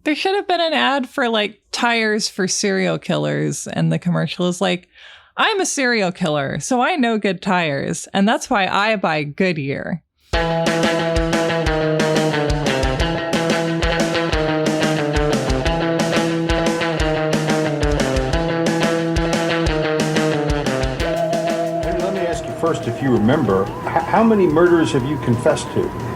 There should have been an ad for like tires for serial killers. And the commercial is like, I'm a serial killer, so I know good tires. And that's why I buy Goodyear. First, if you remember, how many murders have you confessed to?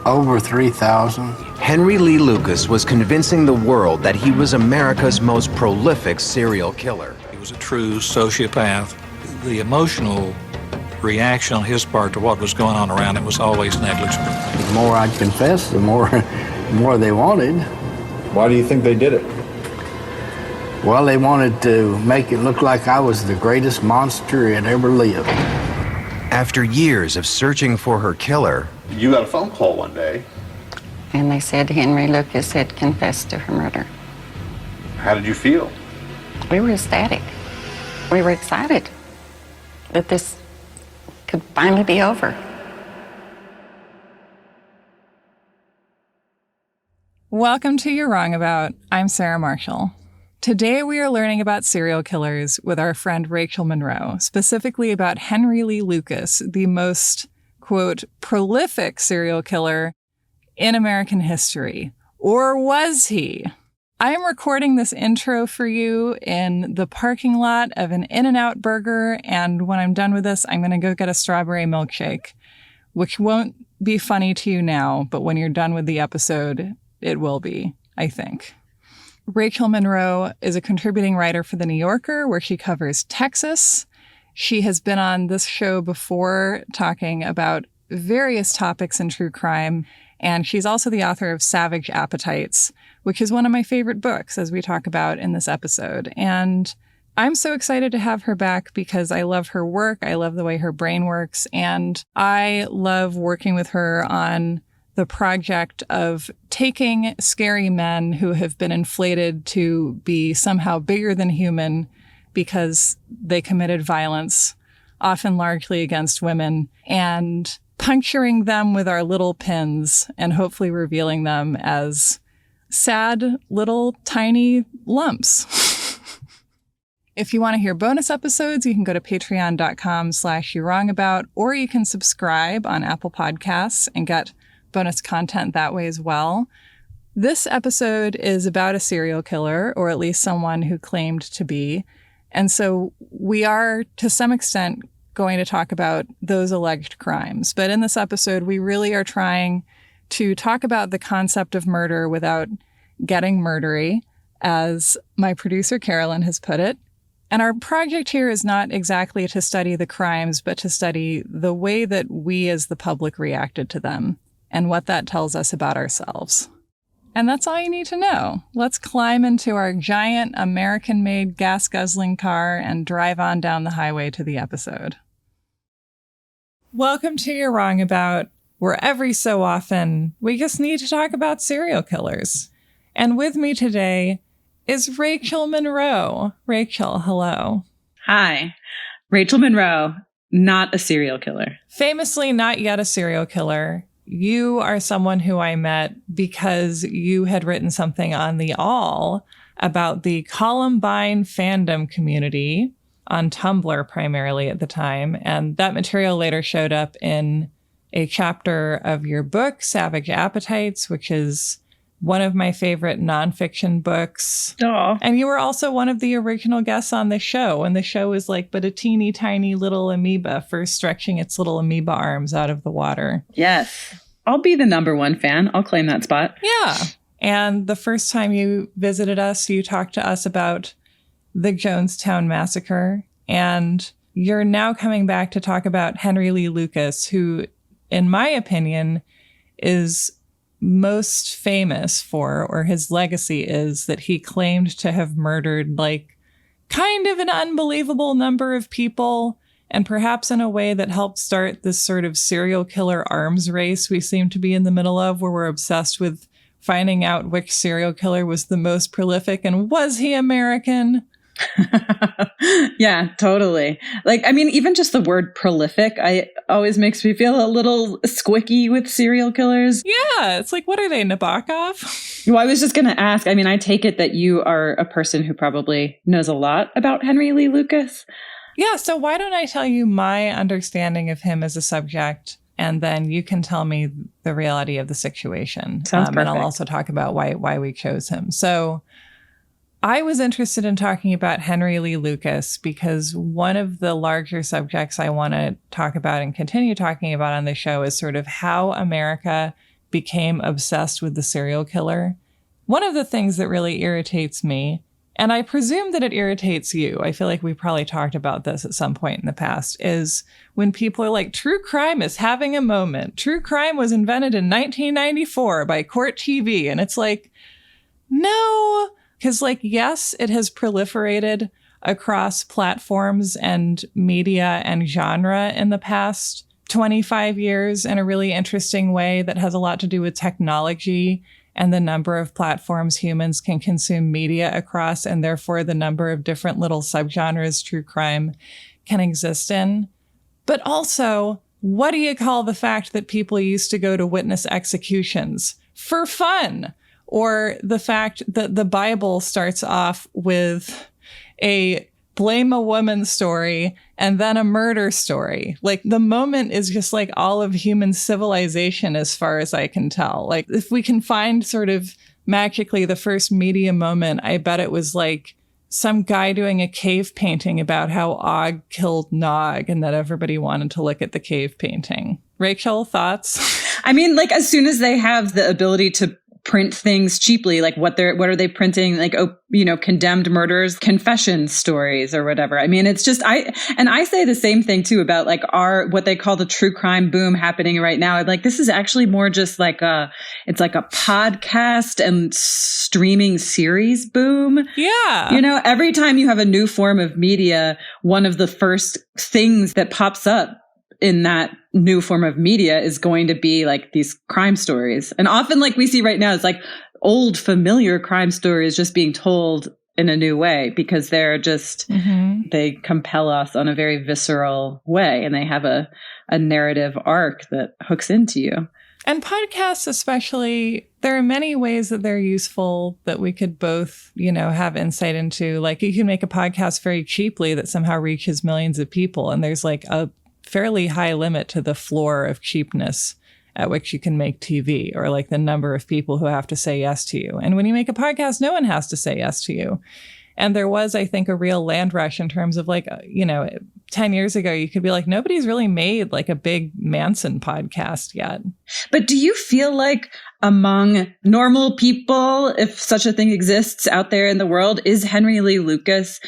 Over 3,000. Henry Lee Lucas was convincing the world that he was America's most prolific serial killer. He was a true sociopath. The emotional reaction on his part to what was going on around him was always negligible. The more I'd confess, the more they wanted. Why do you think they did it? Well, they wanted to make it look like I was the greatest monster that ever lived. After years of searching for her killer, you got a phone call one day. And they said Henry Lucas had confessed to her murder. How did you feel? We were ecstatic. We were excited that this could finally be over. Welcome to You're Wrong About. I'm Sarah Marshall. Today we are learning about serial killers with our friend Rachel Monroe, specifically about Henry Lee Lucas, the most, quote, prolific serial killer in American history. Or was he? I am recording this intro for you in the parking lot of an In-N-Out burger, and when I'm done with this, I'm going to go get a strawberry milkshake, which won't be funny to you now, but when you're done with the episode, it will be, I think. Rachel Monroe is a contributing writer for The New Yorker, where she covers Texas. She has been on this show before talking about various topics in true crime, and she's also the author of Savage Appetites, which is one of my favorite books, as we talk about in this episode. And I'm so excited to have her back because I love her work, I love the way her brain works, and I love working with her on the project of taking scary men who have been inflated to be somehow bigger than human because they committed violence, often largely against women, and puncturing them with our little pins and hopefully revealing them as sad little tiny lumps. If you want to hear bonus episodes, you can go to patreon.com/you'rwrongabout, or you can subscribe on Apple Podcasts and get bonus content that way as well. This episode is about a serial killer, or at least someone who claimed to be. And so we are, to some extent, going to talk about those alleged crimes. But in this episode, we really are trying to talk about the concept of murder without getting murdery, as my producer Carolyn has put it. And our project here is not exactly to study the crimes, but to study the way that we as the public reacted to them and what that tells us about ourselves. And that's all you need to know. Let's climb into our giant American-made gas-guzzling car and drive on down the highway to the episode. Welcome to You're Wrong About, where every so often we just need to talk about serial killers. And with me today is Rachel Monroe. Rachel, hello. Hi. Rachel Monroe, not a serial killer. Famously not yet a serial killer. You are someone who I met because you had written something on The All about the Columbine fandom community on Tumblr primarily at the time. And that material later showed up in a chapter of your book, Savage Appetites, which is one of my favorite nonfiction books. Aww. And you were also one of the original guests on the show. And the show was like but a teeny tiny little amoeba first stretching its little amoeba arms out of the water. Yes. I'll be the number one fan. I'll claim that spot. Yeah. And the first time you visited us, you talked to us about the Jonestown Massacre. And you're now coming back to talk about Henry Lee Lucas, who, in my opinion, is most famous for, or his legacy is, that he claimed to have murdered like kind of an unbelievable number of people, and perhaps in a way that helped start this sort of serial killer arms race we seem to be in the middle of, where we're obsessed with finding out which serial killer was the most prolific and was he American? Yeah, totally. Like, I mean, even just the word prolific, always makes me feel a little squicky with serial killers. Yeah, it's like, what are they, Nabokov? Well, I was just going to ask, I mean, I take it that you are a person who probably knows a lot about Henry Lee Lucas. Yeah, so why don't I tell you my understanding of him as a subject, and then you can tell me the reality of the situation. Sounds perfect. And I'll also talk about why we chose him. So I was interested in talking about Henry Lee Lucas because one of the larger subjects I want to talk about and continue talking about on the show is sort of how America became obsessed with the serial killer. One of the things that really irritates me, and I presume that it irritates you, I feel like we probably talked about this at some point in the past, is when people are like, true crime is having a moment. True crime was invented in 1994 by Court TV. And it's like, no. Because, like, yes, it has proliferated across platforms and media and genre in the past 25 years in a really interesting way that has a lot to do with technology and the number of platforms humans can consume media across, and therefore the number of different little subgenres true crime can exist in. But also, what do you call the fact that people used to go to witness executions for fun? Or the fact that the Bible starts off with a blame a woman story and then a murder story. Like, the moment is just like all of human civilization as far as I can tell. Like, if we can find sort of magically the first media moment, I bet it was like some guy doing a cave painting about how Og killed Nog and that everybody wanted to look at the cave painting. Rachel, thoughts? I mean, like, as soon as they have the ability to print things cheaply, like what are they printing? Like, condemned murders, confession stories or whatever. I mean, it's just, I say the same thing too about like what they call the true crime boom happening right now. I'm like, this is actually more just like it's like a podcast and streaming series boom. Yeah. Every time you have a new form of media, one of the first things that pops up in that new form of media is going to be like these crime stories. And often, like we see right now, it's like old familiar crime stories just being told in a new way because they're just, they compel us on a very visceral way. And they have a narrative arc that hooks into you. And podcasts especially, there are many ways that they're useful that we could both, have insight into. Like, you can make a podcast very cheaply that somehow reaches millions of people. And there's like a fairly high limit to the floor of cheapness at which you can make TV, or like the number of people who have to say yes to you. And when you make a podcast, no one has to say yes to you. And there was, I think, a real land rush in terms of like, 10 years ago, you could be like, nobody's really made like a big Manson podcast yet. But do you feel like among normal people, if such a thing exists out there in the world, is Henry Lee Lucas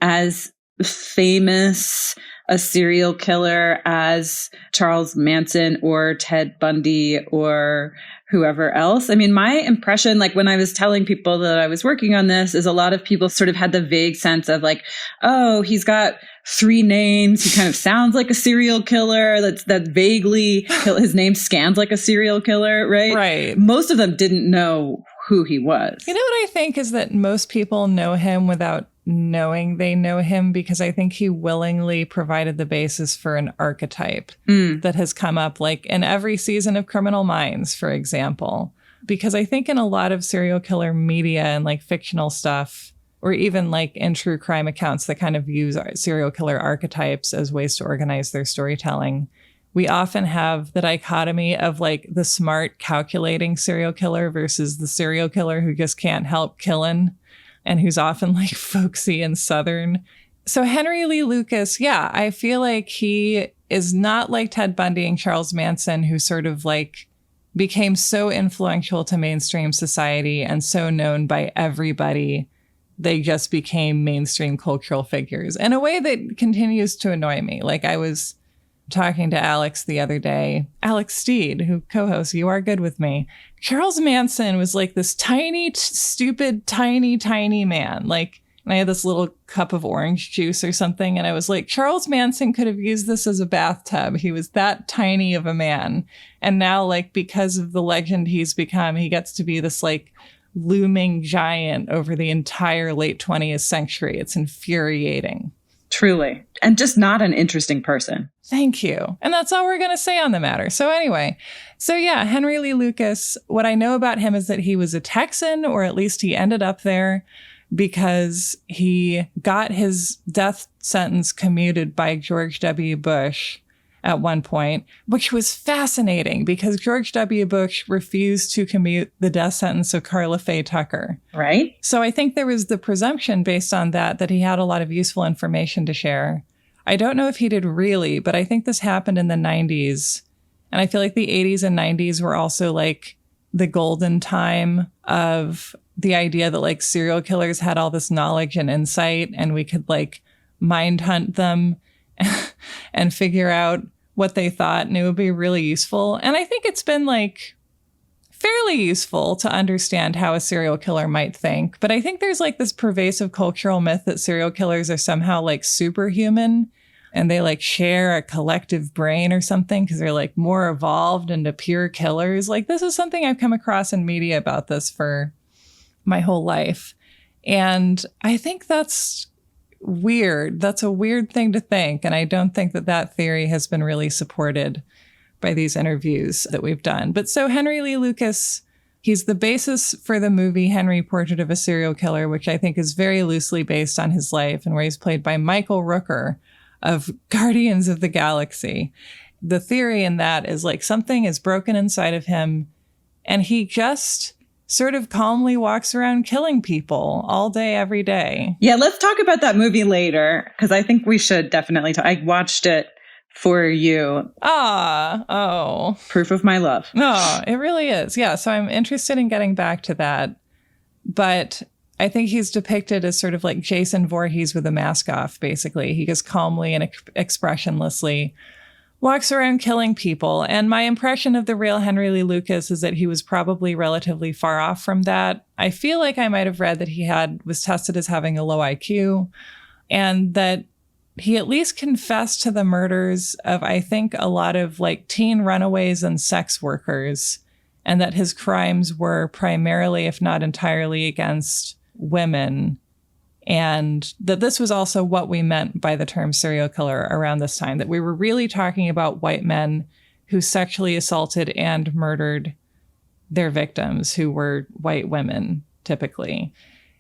as famous a serial killer as Charles Manson or Ted Bundy or whoever else? I mean, my impression, like when I was telling people that I was working on this, is a lot of people sort of had the vague sense of like, oh, he's got 3 names. He kind of sounds like a serial killer. That vaguely, his name scans like a serial killer, right? Right. Most of them didn't know who he was. You know what I think is that most people know him without knowing they know him, because I think he willingly provided the basis for an archetype that has come up like in every season of Criminal Minds, for example. Because I think in a lot of serial killer media and like fictional stuff, or even like in true crime accounts that kind of use serial killer archetypes as ways to organize their storytelling, we often have the dichotomy of like the smart, calculating serial killer versus the serial killer who just can't help killing, and who's often like folksy and Southern. So Henry Lee Lucas, yeah, I feel like he is not like Ted Bundy and Charles Manson, who sort of like became so influential to mainstream society and so known by everybody. They just became mainstream cultural figures in a way that continues to annoy me. Like, I was talking to Alex the other day, Alex Steed, who co-hosts You Are Good With Me. Charles Manson was like this tiny, stupid, tiny man. Like, and I had this little cup of orange juice or something. And I was like, Charles Manson could have used this as a bathtub. He was that tiny of a man. And now, like, because of the legend he's become, he gets to be this like looming giant over the entire late 20th century. It's infuriating. Truly. And just not an interesting person. Thank you. And that's all we're going to say on the matter. So anyway, Henry Lee Lucas, what I know about him is that he was a Texan, or at least he ended up there because he got his death sentence commuted by George W. Bush at one point, which was fascinating because George W. Bush refused to commute the death sentence of Carla Faye Tucker. Right. So I think there was the presumption based on that he had a lot of useful information to share. I don't know if he did really, but I think this happened in the 90s. And I feel like the 80s and 90s were also like the golden time of the idea that like serial killers had all this knowledge and insight and we could like mind hunt them and figure out what they thought, and it would be really useful. And I think it's been like fairly useful to understand how a serial killer might think. But I think there's like this pervasive cultural myth that serial killers are somehow like superhuman and they like share a collective brain or something because they're like more evolved into pure killers. Like this is something I've come across in media about this for my whole life. And I think that's weird. That's a weird thing to think. And I don't think that theory has been really supported by these interviews that we've done. But so Henry Lee Lucas, he's the basis for the movie Henry, Portrait of a Serial Killer, which I think is very loosely based on his life and where he's played by Michael Rooker of Guardians of the Galaxy. The theory in that is like something is broken inside of him and he just sort of calmly walks around killing people all day, every day. Yeah, let's talk about that movie later, because I think we should definitely talk. I watched it for you. Oh. Proof of my love. No, it really is. Yeah, so I'm interested in getting back to that. But I think he's depicted as sort of like Jason Voorhees with a mask off, basically. He just calmly and expressionlessly walks around killing people. And my impression of the real Henry Lee Lucas is that he was probably relatively far off from that. I feel like I might have read that he was tested as having a low IQ and that he at least confessed to the murders of, I think, a lot of like teen runaways and sex workers, and that his crimes were primarily, if not entirely, against women. And that this was also what we meant by the term serial killer around this time, that we were really talking about white men who sexually assaulted and murdered their victims, who were white women, typically.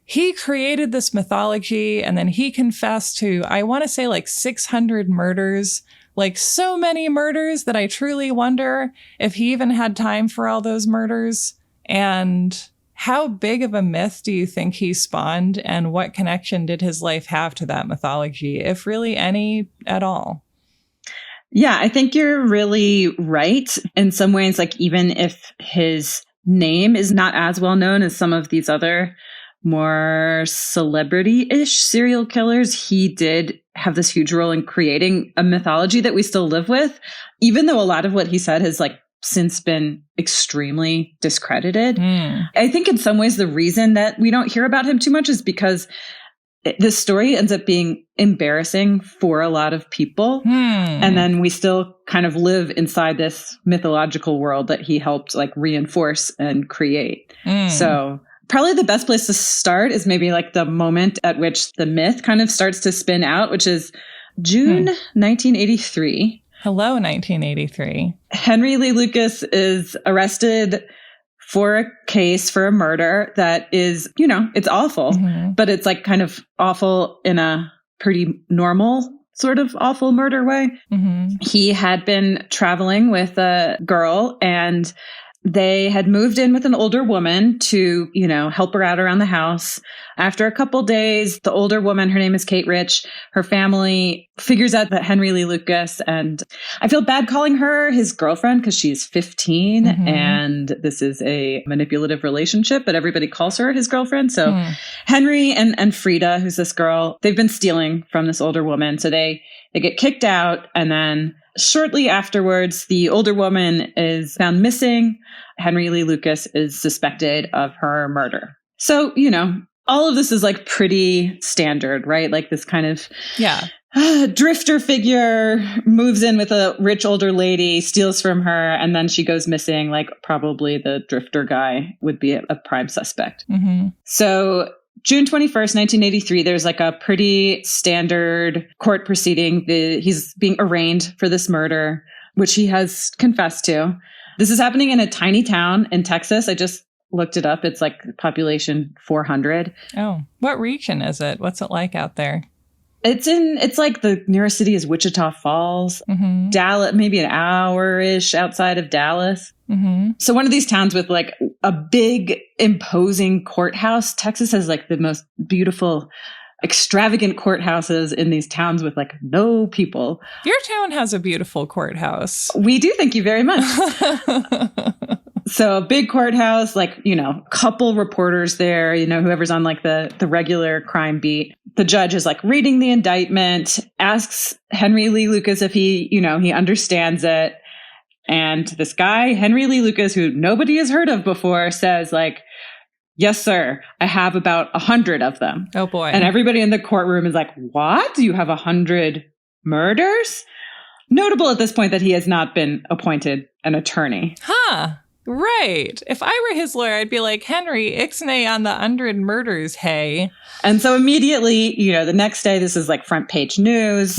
He created this mythology, and then he confessed to, I want to say like 600 murders, like so many murders that I truly wonder if he even had time for all those murders. And how big of a myth do you think he spawned, and what connection did his life have to that mythology, if really any at all? Yeah, I think you're really right. In some ways, like even if his name is not as well known as some of these other more celebrity-ish serial killers, he did have this huge role in creating a mythology that we still live with, even though a lot of what he said has like since been extremely discredited. I think in some ways the reason that we don't hear about him too much is because this story ends up being embarrassing for a lot of people. And then we still kind of live inside this mythological world that he helped like reinforce and create. So probably the best place to start is maybe like the moment at which the myth kind of starts to spin out, which is June 1983. Hello, 1983. Henry Lee Lucas is arrested for a case for a murder that is, you know, it's awful, but it's like kind of awful in a pretty normal sort of awful murder way. He had been traveling with a girl, and they had moved in with an older woman to, you know, help her out around the house. After a couple days, the older woman, her name is Kate Rich, her family figures out that Henry Lee Lucas, and I feel bad calling her his girlfriend because she's 15 and this is a manipulative relationship, but everybody calls her his girlfriend. So Henry and Frida, who's this girl, they've been stealing from this older woman. So they get kicked out, and then shortly afterwards, the older woman is found missing. Henry Lee Lucas is suspected of her murder. So, you know, all of this is like pretty standard, right? Like this kind of drifter figure moves in with a rich older lady, steals from her, and then she goes missing. Like, probably the drifter guy would be a prime suspect. Mm-hmm. So June 21st, 1983, there's like a pretty standard court proceeding. He's being arraigned for this murder, which he has confessed to. This is happening in a tiny town in Texas. I just looked it up. It's like population 400. Oh, what region is it? What's it like out there? It's like the nearest city is Wichita Falls, Mm-hmm. Dallas, maybe an hour-ish outside of Dallas. Mm-hmm. So one of these towns with like a big, imposing courthouse. Texas has like the most beautiful, extravagant courthouses in these towns with like no people. Your town has a beautiful courthouse. We do, thank you very much. So a big courthouse, like, couple reporters there, whoever's on like the regular crime beat. The judge is like reading the indictment, asks Henry Lee Lucas if he understands it. And this guy, Henry Lee Lucas, who nobody has heard of before, says like, yes, sir, I have about 100 of them. Oh, boy. And everybody in the courtroom is like, what? Do you have 100 murders? Notable at this point that he has not been appointed an attorney. Huh. Right. If I were his lawyer, I'd be like, Henry, ixnay on the 100 murders, hey. And so immediately, the next day, this is like front page news.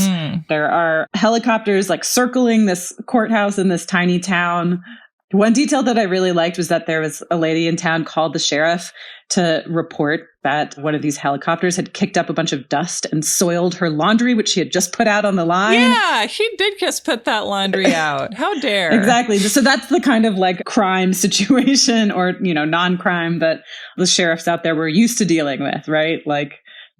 There are helicopters like circling this courthouse in this tiny town. One detail that I really liked was that there was a lady in town called the sheriff to report that one of these helicopters had kicked up a bunch of dust and soiled her laundry, which she had just put out on the line. Yeah, she did just put that laundry out. How dare. Exactly. So that's the kind of like crime situation or, non-crime that the sheriffs out there were used to dealing with, right? Like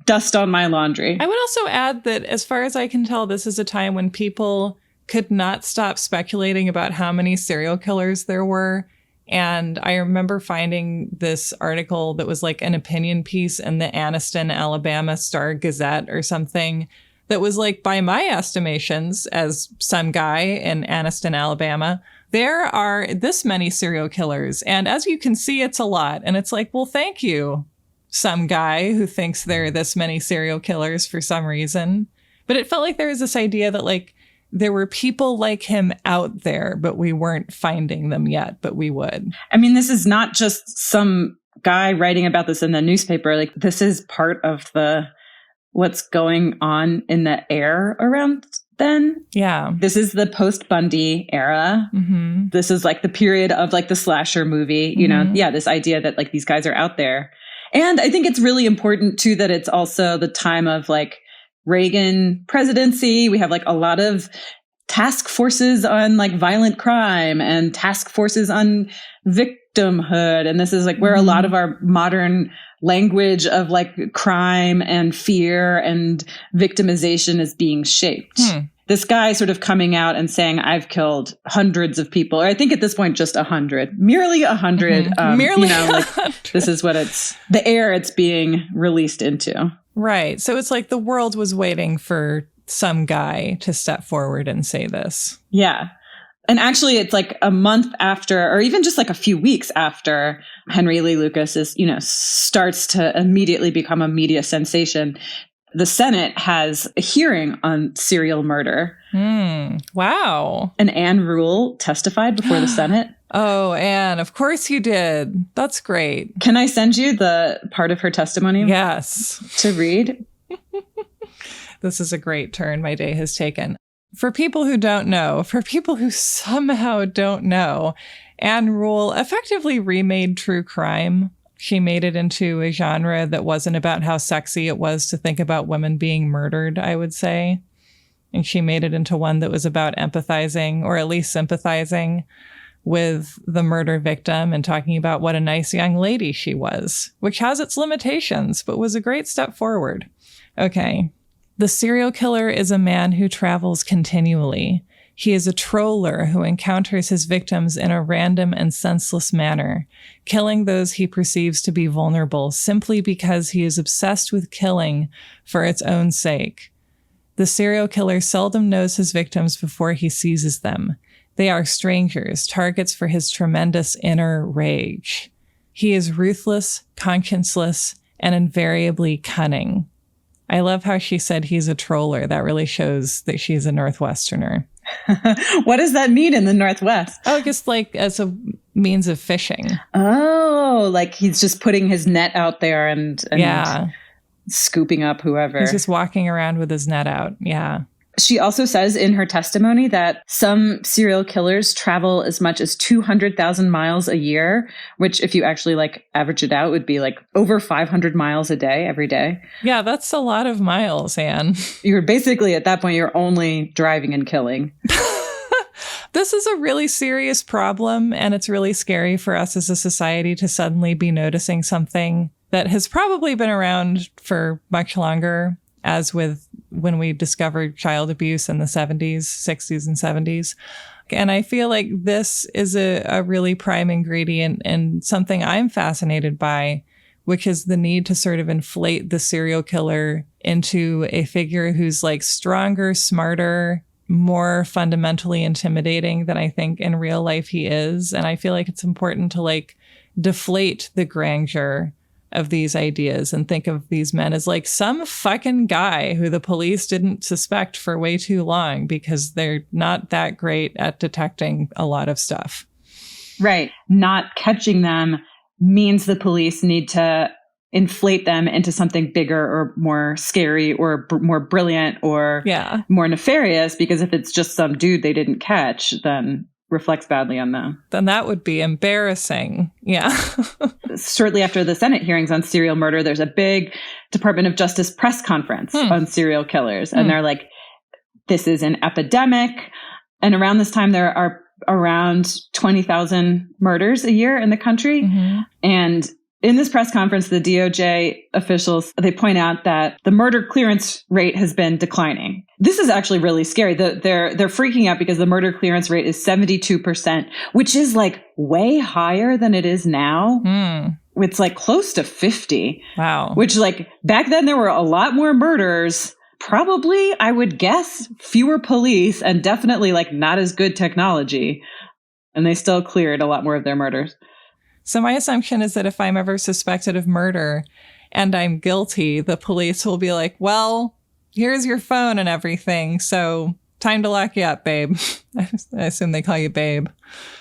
dust on my laundry. I would also add that as far as I can tell, this is a time when people could not stop speculating about how many serial killers there were. And I remember finding this article that was like an opinion piece in the Anniston, Alabama Star Gazette or something that was like, by my estimations, as some guy in Anniston, Alabama, there are this many serial killers. And as you can see, it's a lot. And it's like, well, thank you, some guy who thinks there are this many serial killers for some reason. But it felt like there was this idea that like, there were people like him out there, but we weren't finding them yet, but we would. I mean, this is not just some guy writing about this in the newspaper. Like, this is part of what's going on in the air around then. Yeah. This is the post-Bundy era. Mm-hmm. This is like the period of like the slasher movie, this idea that like these guys are out there. And I think it's really important too that it's also the time of like Reagan presidency. We have like a lot of task forces on like violent crime and task forces on victimhood. And this is like where a lot of our modern language of like crime and fear and victimization is being shaped. This guy sort of coming out and saying, I've killed hundreds of people. Or I think at this point, just 100, merely 100. Merely like 100. This is what the air it's being released into. Right. So it's like the world was waiting for some guy to step forward and say this. Yeah. And actually, it's like a month after, or even just like a few weeks after Henry Lee Lucas starts to immediately become a media sensation. The Senate has a hearing on serial murder. Wow. And Anne Rule testified before the Senate. Oh, Anne, of course you did. That's great. Can I send you the part of her testimony? Yes. To read? This is a great turn my day has taken. For people who don't know, for people who somehow don't know, Anne Rule effectively remade true crime. She made it into a genre that wasn't about how sexy it was to think about women being murdered, I would say. And she made it into one that was about empathizing, or at least sympathizing, with the murder victim and talking about what a nice young lady she was, which has its limitations, but was a great step forward. Okay. The serial killer is a man who travels continually. He is a troller who encounters his victims in a random and senseless manner, killing those he perceives to be vulnerable simply because he is obsessed with killing for its own sake. The serial killer seldom knows his victims before he seizes them. They are strangers, targets for his tremendous inner rage. He is ruthless, conscienceless, and invariably cunning. I love how she said he's a troller. That really shows that she's a Northwesterner. What does that mean in the Northwest? Oh, just like as a means of fishing. Oh, like he's just putting his net out there and scooping up whoever. He's just walking around with his net out. Yeah. She also says in her testimony that some serial killers travel as much as 200,000 miles a year, which if you actually like average it out would be like over 500 miles a day every day. Yeah, that's a lot of miles, Anne. You're basically at that point, you're only driving and killing. This is a really serious problem, and it's really scary for us as a society to suddenly be noticing something that has probably been around for much longer, as with when we discovered child abuse in the 70s, 60s, and 70s. And I feel like this is a really prime ingredient and something I'm fascinated by, which is the need to sort of inflate the serial killer into a figure who's like stronger, smarter, more fundamentally intimidating than I think in real life he is. And I feel like it's important to like deflate the grandeur of these ideas and think of these men as like some fucking guy who the police didn't suspect for way too long because they're not that great at detecting a lot of stuff. Right. Not catching them means the police need to inflate them into something bigger or more scary or more brilliant or more nefarious, because if it's just some dude they didn't catch, then reflects badly on them. Then that would be embarrassing. Yeah. Shortly after the Senate hearings on serial murder, there's a big Department of Justice press conference on serial killers. And they're like, this is an epidemic. And around this time, there are around 20,000 murders a year in the country. And in this press conference, the DOJ officials, they point out that the murder clearance rate has been declining. This is actually really scary. They're freaking out because the murder clearance rate is 72%, which is like way higher than it is now. It's like close to 50. Wow. Which like back then there were a lot more murders. Probably, I would guess, fewer police and definitely like not as good technology. And they still cleared a lot more of their murders. So my assumption is that if I'm ever suspected of murder and I'm guilty, the police will be like, well, here's your phone and everything. So time to lock you up, babe. I assume they call you babe.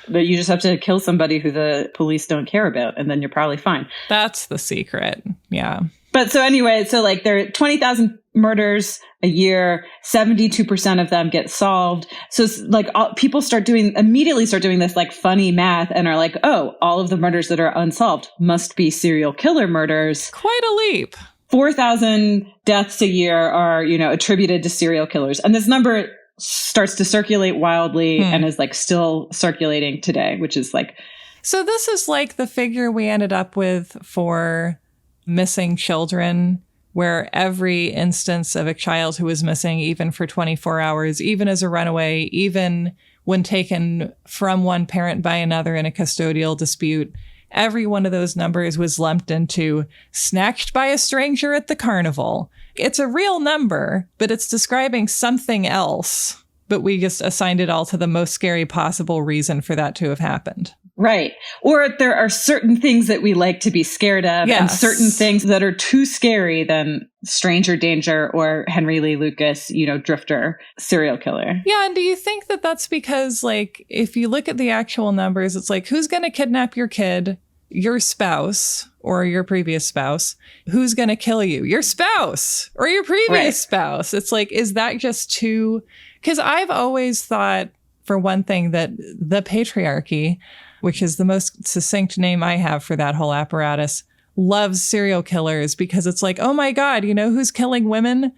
But you just have to kill somebody who the police don't care about, and then you're probably fine. That's the secret. Yeah. But so anyway, so like there are 20,000 murders a year, 72% of them get solved. So it's like people immediately start doing this like funny math and are like, oh, all of the murders that are unsolved must be serial killer murders. Quite a leap. 4,000 deaths a year are, attributed to serial killers. And this number starts to circulate wildly and is like still circulating today, which is like. So this is like the figure we ended up with for missing children, where every instance of a child who was missing, even for 24 hours, even as a runaway, even when taken from one parent by another in a custodial dispute, every one of those numbers was lumped into snatched by a stranger at the carnival. It's a real number, but it's describing something else. But we just assigned it all to the most scary possible reason for that to have happened. Right. Or there are certain things that we like to be scared of, and certain things that are too scary than stranger danger or Henry Lee Lucas, drifter serial killer. Yeah. And do you think that that's because, like, if you look at the actual numbers, it's like, who's going to kidnap your kid? Your spouse or your previous spouse. Who's going to kill you? Your spouse or your previous spouse. It's like, is that just too... Because I've always thought, for one thing, that the patriarchy, which is the most succinct name I have for that whole apparatus, loves serial killers because it's like, oh my God, who's killing women?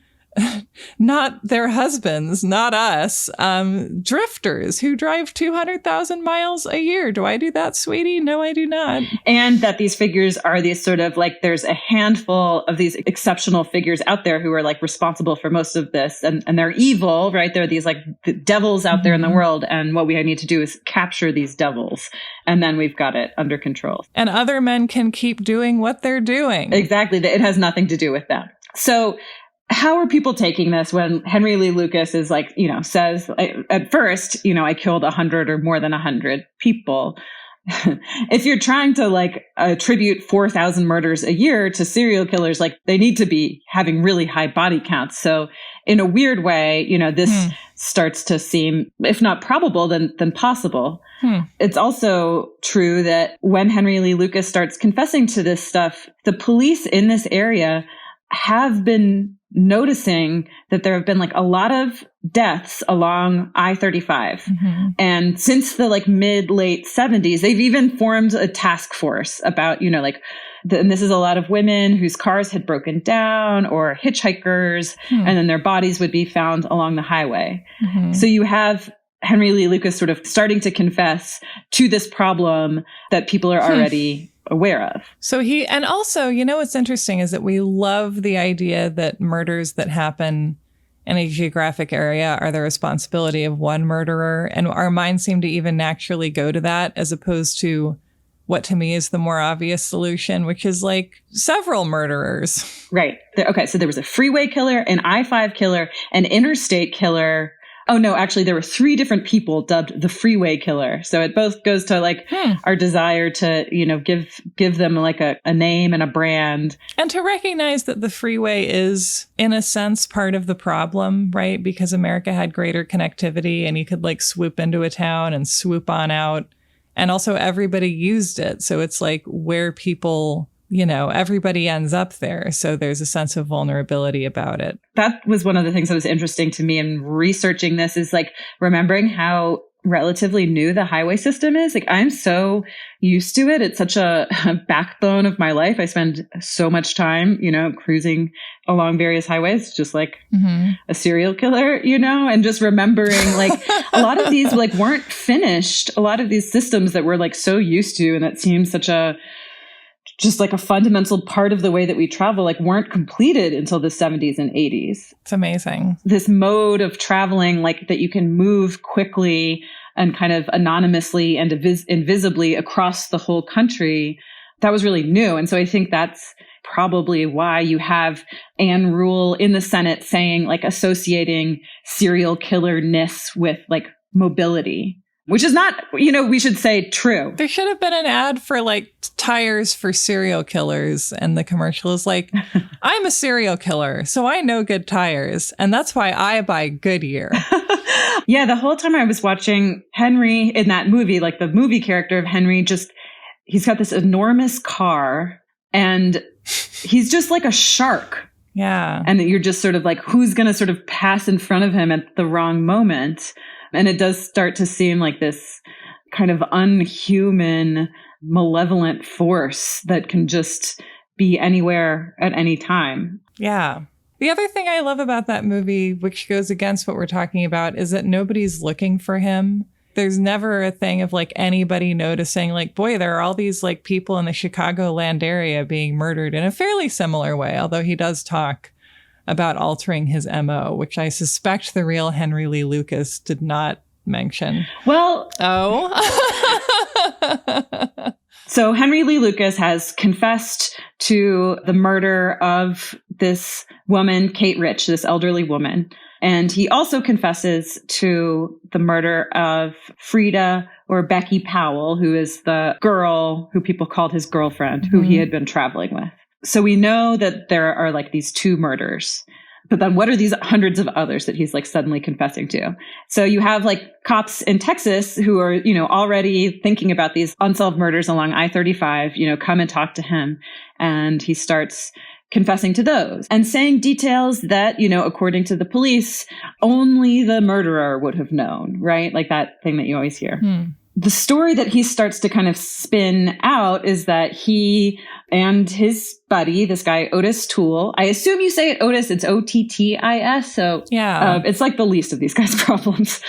Not their husbands, not us. Drifters who drive 200,000 miles a year. Do I do that, sweetie? No, I do not. And that these figures are these sort of like, there's a handful of these exceptional figures out there who are like responsible for most of this. And they're evil, right? There are these like devils out there in the world. And what we need to do is capture these devils. And then we've got it under control. And other men can keep doing what they're doing. Exactly. It has nothing to do with that. So how are people taking this when Henry Lee Lucas is like, says at first, I killed 100 or more than 100 people. if you're trying to like attribute 4,000 murders a year to serial killers, like they need to be having really high body counts. So in a weird way, this starts to seem, if not probable, then possible. It's also true that when Henry Lee Lucas starts confessing to this stuff, the police in this area have been noticing that there have been like a lot of deaths along I-35. And since the like mid-late 70s, they've even formed a task force about, and this is a lot of women whose cars had broken down or hitchhikers, and then their bodies would be found along the highway. So you have Henry Lee Lucas sort of starting to confess to this problem that people are already aware of. So and also, what's interesting is that we love the idea that murders that happen in a geographic area are the responsibility of one murderer. And our minds seem to even naturally go to that, as opposed to what to me is the more obvious solution, which is like several murderers. Right. Okay. So there was a freeway killer, an I-5 killer, an interstate killer. Oh, no, actually, there were 3 different people dubbed the freeway killer. So it both goes to like our desire to, give them like a name and a brand. And to recognize that the freeway is, in a sense, part of the problem, right? Because America had greater connectivity and you could like swoop into a town and swoop on out. And also everybody used it. So it's like where people, everybody ends up there. So there's a sense of vulnerability about it. That was one of the things that was interesting to me in researching this, is like remembering how relatively new the highway system is. Like I'm so used to it. It's such a backbone of my life. I spend so much time, cruising along various highways, just like a serial killer, and just remembering like a lot of these like weren't finished. A lot of these systems that we're like so used to, and that seems such a just like a fundamental part of the way that we travel, like weren't completed until the 70s and 80s. It's amazing. This mode of traveling, like that you can move quickly and kind of anonymously and invisibly across the whole country, that was really new. And so I think that's probably why you have Anne Rule in the Senate saying, like, associating serial killer-ness with like mobility. Which is not, we should say true. There should have been an ad for like tires for serial killers. And the commercial is like, I'm a serial killer, so I know good tires. And that's why I buy Goodyear. Yeah, the whole time I was watching Henry in that movie, like the movie character of Henry, he's got this enormous car and he's just like a shark. Yeah. And you're just sort of like, who's going to sort of pass in front of him at the wrong moment? And it does start to seem like this kind of unhuman, malevolent force that can just be anywhere at any time. Yeah. The other thing I love about that movie, which goes against what we're talking about, is that nobody's looking for him. There's never a thing of like anybody noticing like, boy, there are all these like people in the Chicagoland area being murdered in a fairly similar way, although he does talk about altering his MO, which I suspect the real Henry Lee Lucas did not mention. Well, so Henry Lee Lucas has confessed to the murder of this woman, Kate Rich, this elderly woman. And he also confesses to the murder of Frida or Becky Powell, who is the girl who people called his girlfriend, who he had been traveling with. So we know that there are like these 2 murders, but then what are these hundreds of others that he's like suddenly confessing to? So you have like cops in Texas who are, already thinking about these unsolved murders along I-35, come and talk to him. And he starts confessing to those and saying details that, according to the police, only the murderer would have known, right? Like that thing that you always hear. The story that he starts to kind of spin out is that he and his buddy, this guy, Otis Toole, I assume you say it Otis, it's Ottis. So yeah, it's like the least of these guys' problems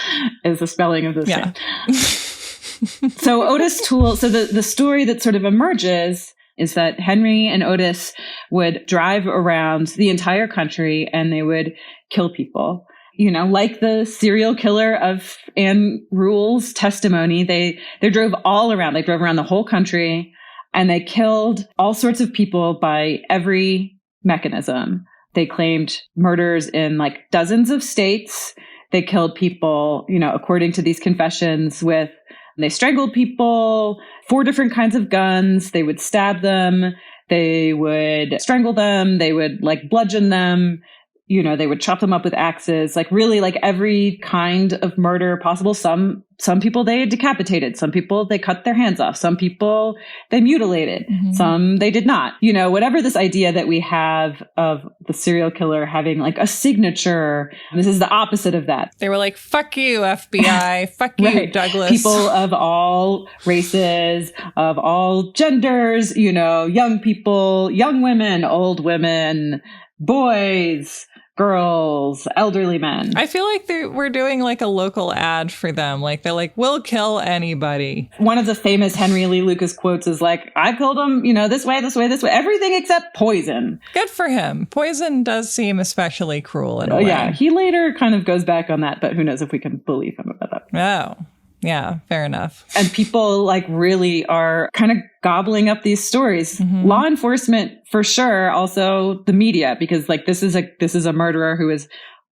is the spelling of this thing. So Otis Toole, so the story that sort of emerges is that Henry and Otis would drive around the entire country and they would kill people. Like the serial killer of Anne Rule's testimony, they drove all around. They drove around the whole country and they killed all sorts of people by every mechanism. They claimed murders in like dozens of states. They killed people, according to these confessions, with They strangled people, 4 different kinds of guns. They would stab them. They would strangle them. They would like bludgeon them. You know, they would chop them up with axes, like really like every kind of murder possible. Some people they decapitated. Some people they cut their hands off. Some people they mutilated. Some they did not. You know, whatever this idea that we have of the serial killer having like a signature, this is the opposite of that. They were like, fuck you, FBI. Fuck you, Right. Douglas. People of all races, of all genders, you know, young people, young women, old women, boys, girls, elderly men. I feel like we're doing like a local ad for them. Like they're like, we'll kill anybody. One of the famous Henry Lee Lucas quotes is like, I killed him, you know, this way, this way, this way, everything except poison. Good for him. Poison does seem especially cruel in a way. Yeah, he later kind of goes back on that, but who knows if we can believe him about that. Oh, yeah, fair enough. And people like really are kind of gobbling up these stories. Law enforcement, for sure. Also the media, because like this is a murderer who is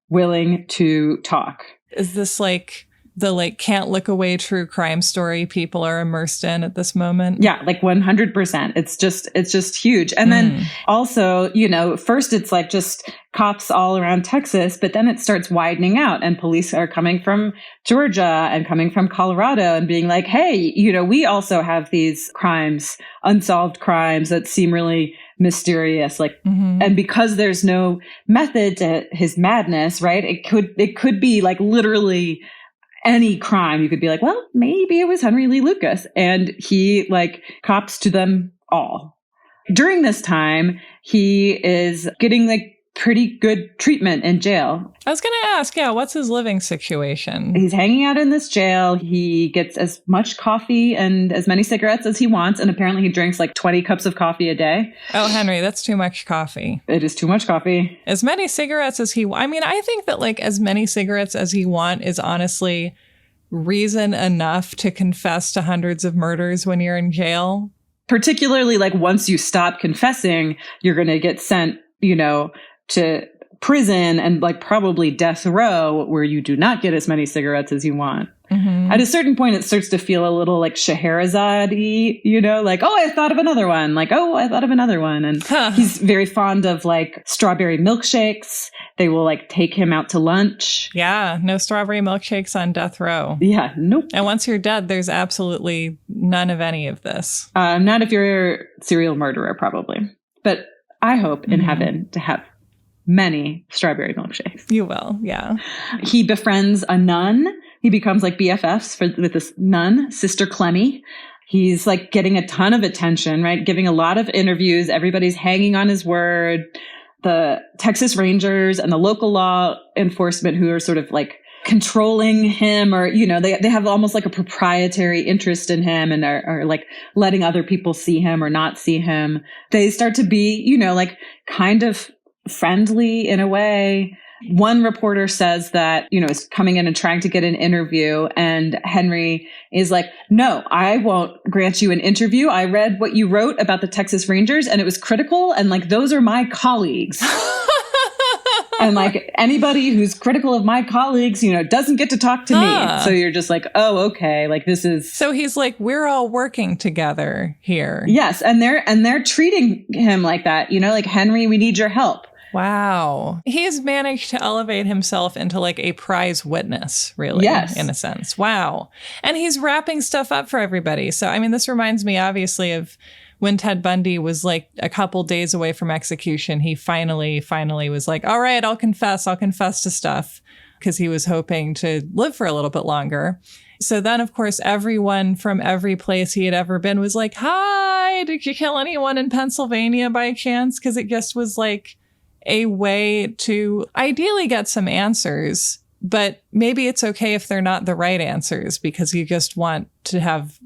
willing to talk. Is this like the like can't look away true crime story people are immersed in at this moment? Yeah, like 100%. It's just huge. And then also, you know, first it's like just cops all around Texas, but then it starts widening out and police are coming from Georgia and coming from Colorado and being like, hey, you know, we also have these crimes, unsolved crimes that seem really mysterious. Like, and because there's no method to his madness, right? It could be like literally any crime. You could be like, well, maybe it was Henry Lee Lucas. And he like cops to them all. During this time, he is getting like pretty good treatment in jail. I was going to ask, what's his living situation? He's hanging out in this jail. He gets as much coffee and as many cigarettes as he wants. And apparently he drinks like 20 cups of coffee a day. Oh, Henry, that's too much coffee. It is too much coffee. As many cigarettes as I mean, I think that like as many cigarettes as he wants is honestly reason enough to confess to hundreds of murders when you're in jail. Particularly like once you stop confessing, you're going to get sent, you know, to prison and like probably death row where you do not get as many cigarettes as you want. At a certain point, it starts to feel a little like Scheherazade-y, you know, like, oh, I thought of another one. Like, oh, I thought of another one. And he's very fond of like strawberry milkshakes. They will like take him out to lunch. Yeah, no strawberry milkshakes on death row. Yeah, nope. And once you're dead, there's absolutely none of any of this. Not if you're a serial murderer, probably. But I hope in heaven to have many strawberry milkshakes. You will, yeah. He befriends a nun. He becomes like BFFs with this nun, Sister Clemmy. He's like getting a ton of attention, right? Giving a lot of interviews. Everybody's hanging on his word. The Texas Rangers and the local law enforcement who are sort of like controlling him, or, you know, they have almost like a proprietary interest in him and are like letting other people see him or not see him. They start to be, you know, like kind of friendly in a way. One reporter says that, you know, is coming in and trying to get an interview, and Henry is like, no, I won't grant you an interview. I read what you wrote about the Texas Rangers and it was critical, and like, those are my colleagues. And like anybody who's critical of my colleagues, you know, doesn't get to talk to me. So you're just like, oh, okay. Like this is. So he's like, we're all working together here. Yes. And they're treating him like that. You know, like, Henry, we need your help. Wow. He's managed to elevate himself into like a prize witness, really, yes, in a sense. Wow. And he's wrapping stuff up for everybody. So, I mean, this reminds me obviously of when Ted Bundy was like a couple days away from execution. He finally was like, all right, I'll confess to stuff, because he was hoping to live for a little bit longer. So then, of course, everyone from every place he had ever been was like, hi, did you kill anyone in Pennsylvania by chance? Because it just was like a way to ideally get some answers, but maybe it's okay if they're not the right answers, because you just want to have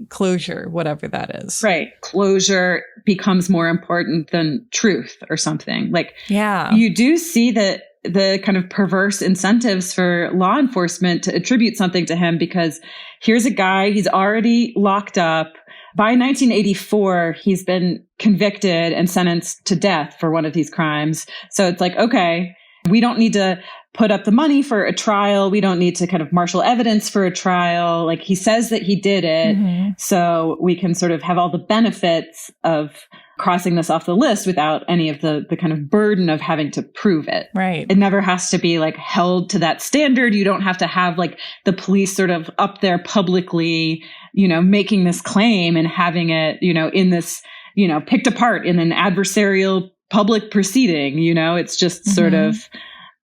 closure, whatever that is. Right. Closure becomes more important than truth or something. Like, yeah, you do see that the kind of perverse incentives for law enforcement to attribute something to him, because here's a guy, he's already locked up. By 1984, he's been convicted and sentenced to death for one of these crimes. So it's like, okay, We don't need to put up the money for a trial. We don't need to kind of marshal evidence for a trial. Like, he says that he did it. So we can sort of have all the benefits of crossing this off the list without any of the kind of burden of having to prove it. Right. It never has to be like held to that standard. You don't have to have like the police sort of up there publicly, making this claim and having it, in this, picked apart in an adversarial public proceeding. It's just sort of,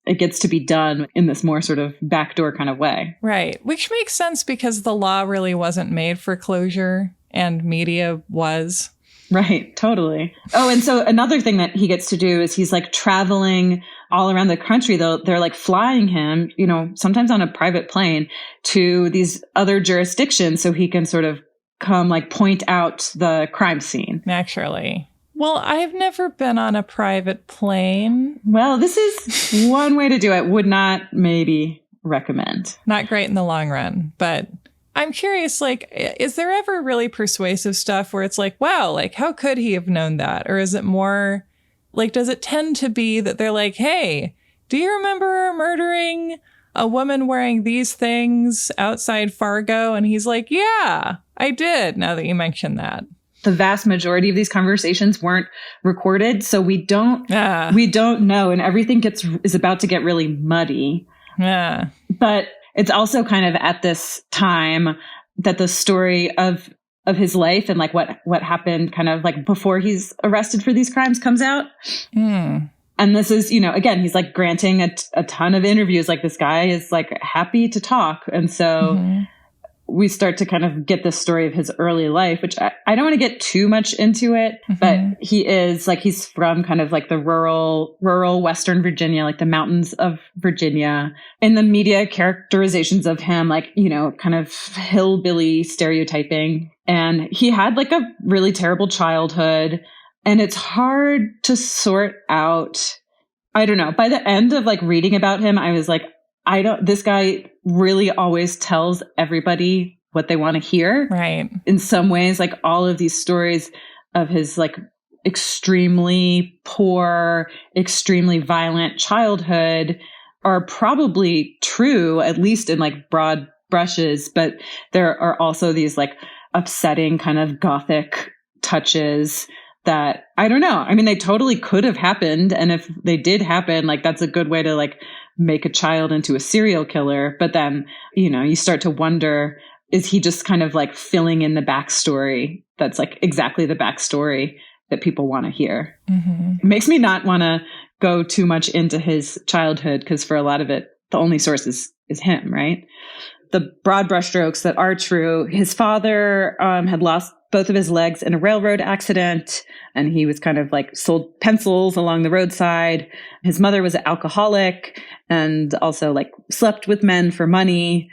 it gets to be done in this more sort of backdoor kind of way. Right. Which makes sense because the law really wasn't made for closure and media was. Right. Totally. Oh, and so another thing that he gets to do is he's like traveling all around the country, though. They're like flying him, sometimes on a private plane to these other jurisdictions so he can sort of come like point out the crime scene. Naturally. Well, I've never been on a private plane. Well, this is one way to do it. Would not maybe recommend. Not great in the long run, but I'm curious, like, is there ever really persuasive stuff where it's like, wow, like, how could he have known that? Or is it more like, does it tend to be that they're like, hey, do you remember murdering a woman wearing these things outside Fargo? And he's like, yeah, I did, now that you mention that. The vast majority of these conversations weren't recorded, so we don't know, and everything is about to get really muddy. Yeah. But it's also kind of at this time that the story of his life and like what happened kind of like before he's arrested for these crimes comes out. And this is, again, he's like granting a ton of interviews. Like, this guy is like happy to talk. And so we start to kind of get this story of his early life, which I don't want to get too much into it, but he's from kind of like the rural Western Virginia, like the mountains of Virginia. In the media characterizations of him, like, kind of hillbilly stereotyping. And he had like a really terrible childhood, and it's hard to sort out. I don't know. By the end of like reading about him, I was like, this guy really always tells everybody what they want to hear. Right. In some ways, like all of these stories of his like extremely poor, extremely violent childhood are probably true, at least in like broad brushes. But there are also these like upsetting kind of gothic touches that, I don't know. I mean, they totally could have happened. And if they did happen, like, that's a good way to like make a child into a serial killer. But then, you start to wonder, is he just kind of like filling in the backstory that's like exactly the backstory that people want to hear? It makes me not want to go too much into his childhood, because for a lot of it, the only source is him, right? The broad brushstrokes that are true: his father had lost both of his legs in a railroad accident, and he was kind of like sold pencils along the roadside. His mother was an alcoholic and also like slept with men for money.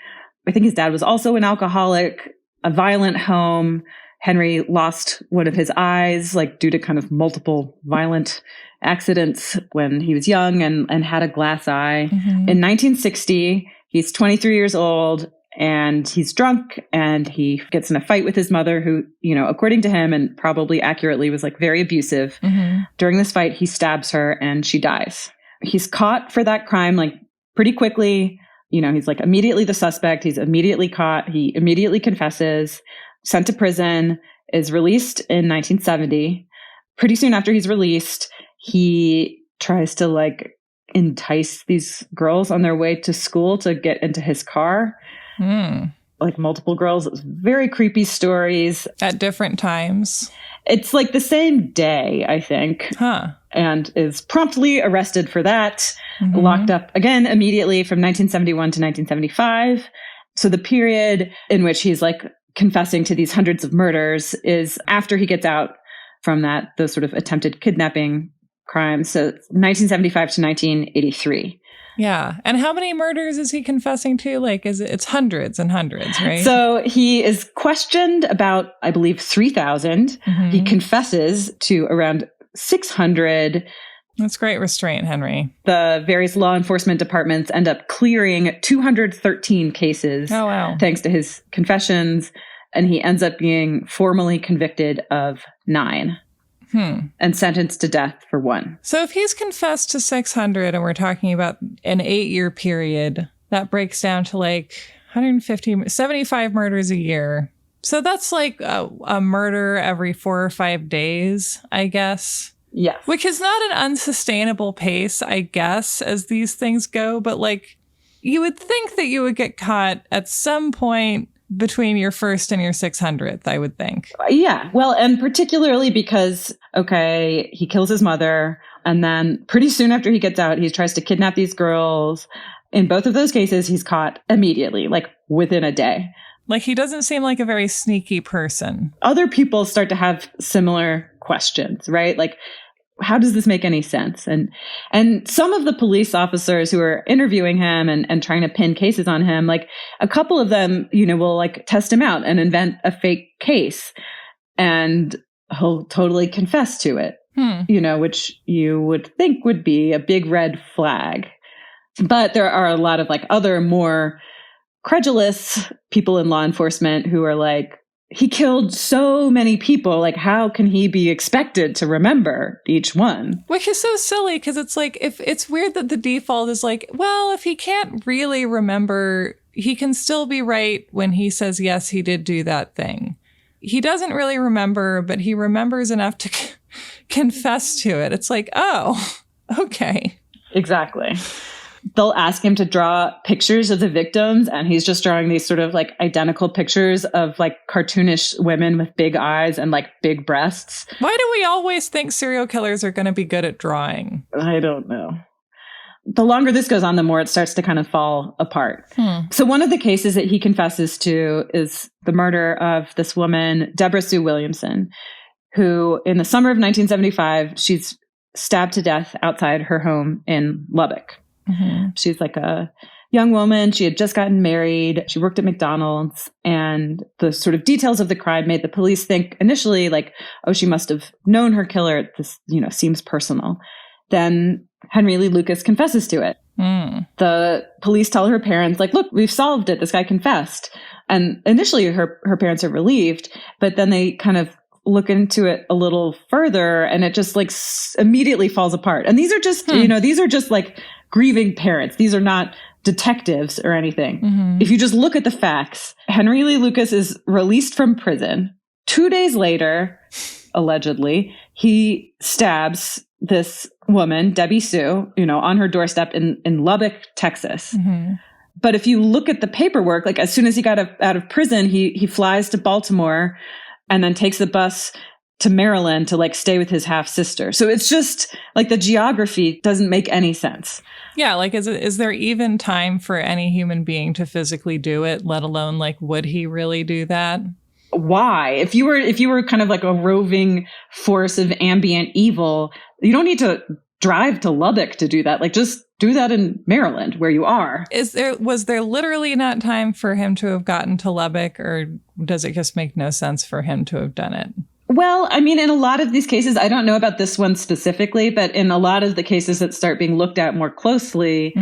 I think his dad was also an alcoholic, a violent home. Henry lost one of his eyes, like due to kind of multiple violent accidents when he was young, and had a glass eye. In 1960, he's 23 years old, and he's drunk, and he gets in a fight with his mother, who, according to him and probably accurately, was like very abusive. During this fight, he stabs her and she dies. He's caught for that crime like pretty quickly. He's like immediately the suspect. He's immediately caught. He immediately confesses, sent to prison, is released in 1970. Pretty soon after he's released, he tries to like entice these girls on their way to school to get into his car. Like multiple girls. It was very creepy stories. At different times. It's like the same day, I think. And is promptly arrested for that. Locked up again immediately from 1971 to 1975. So the period in which he's like confessing to these hundreds of murders is after he gets out from those sort of attempted kidnapping crimes. So 1975 to 1983. Yeah. And how many murders is he confessing to? Like, it's hundreds and hundreds, right? So he is questioned about, I believe, 3,000. He confesses to around 600. That's great restraint, Henry. The various law enforcement departments end up clearing 213 cases. Oh, wow. Thanks to his confessions. And he ends up being formally convicted of 9. and sentenced to death for one. So if he's confessed to 600 and we're talking about an 8-year period, that breaks down to like 75 murders a year. So that's like a murder every 4 or 5 days, I guess. Yes. Which is not an unsustainable pace, I guess, as these things go. But like, you would think that you would get caught at some point between your first and your 600th, I would think. Yeah. Well, and particularly because, okay, he kills his mother. And then pretty soon after he gets out, he tries to kidnap these girls. In both of those cases, he's caught immediately, like within a day. Like, he doesn't seem like a very sneaky person. Other people start to have similar questions, right? Like, how does this make any sense? And some of the police officers who are interviewing him and trying to pin cases on him, like a couple of them, will like test him out and invent a fake case, and he'll totally confess to it, which you would think would be a big red flag. But there are a lot of like other more credulous people in law enforcement who are like, he killed so many people. Like, how can he be expected to remember each one? Which is so silly, because it's like, if it's weird that the default is like, well, if he can't really remember, he can still be right when he says, yes, he did do that thing. He doesn't really remember, but he remembers enough to confess to it. It's like, oh, okay. Exactly. They'll ask him to draw pictures of the victims, and he's just drawing these sort of like identical pictures of like cartoonish women with big eyes and like big breasts. Why do we always think serial killers are going to be good at drawing? I don't know. The longer this goes on, the more it starts to kind of fall apart. So one of the cases that he confesses to is the murder of this woman, Deborah Sue Williamson, who in the summer of 1975, she's stabbed to death outside her home in Lubbock. She's like a young woman. She had just gotten married. She worked at McDonald's, and the sort of details of the crime made the police think initially like, oh, she must have known her killer. This, seems personal. Then Henry Lee Lucas confesses to it. The police tell her parents like, look, we've solved it. This guy confessed. And initially her parents are relieved, but then they kind of look into it a little further, and it just like immediately falls apart. And these are just, these are just like grieving parents. These are not detectives or anything. If you just look at the facts, Henry Lee Lucas is released from prison. 2 days later, allegedly, he stabs this woman, Debbie Sue, on her doorstep in Lubbock, Texas. But if you look at the paperwork, like as soon as he got out of prison, he flies to Baltimore and then takes the bus to Maryland to like stay with his half sister. So it's just like the geography doesn't make any sense. Yeah. Like, is there even time for any human being to physically do it, let alone like, would he really do that? Why? If you were kind of like a roving force of ambient evil, you don't need to drive to Lubbock to do that. Like, just do that in Maryland where you are. Was there literally not time for him to have gotten to Lubbock, or does it just make no sense for him to have done it? Well, I mean, in a lot of these cases, I don't know about this one specifically, but in a lot of the cases that start being looked at more closely,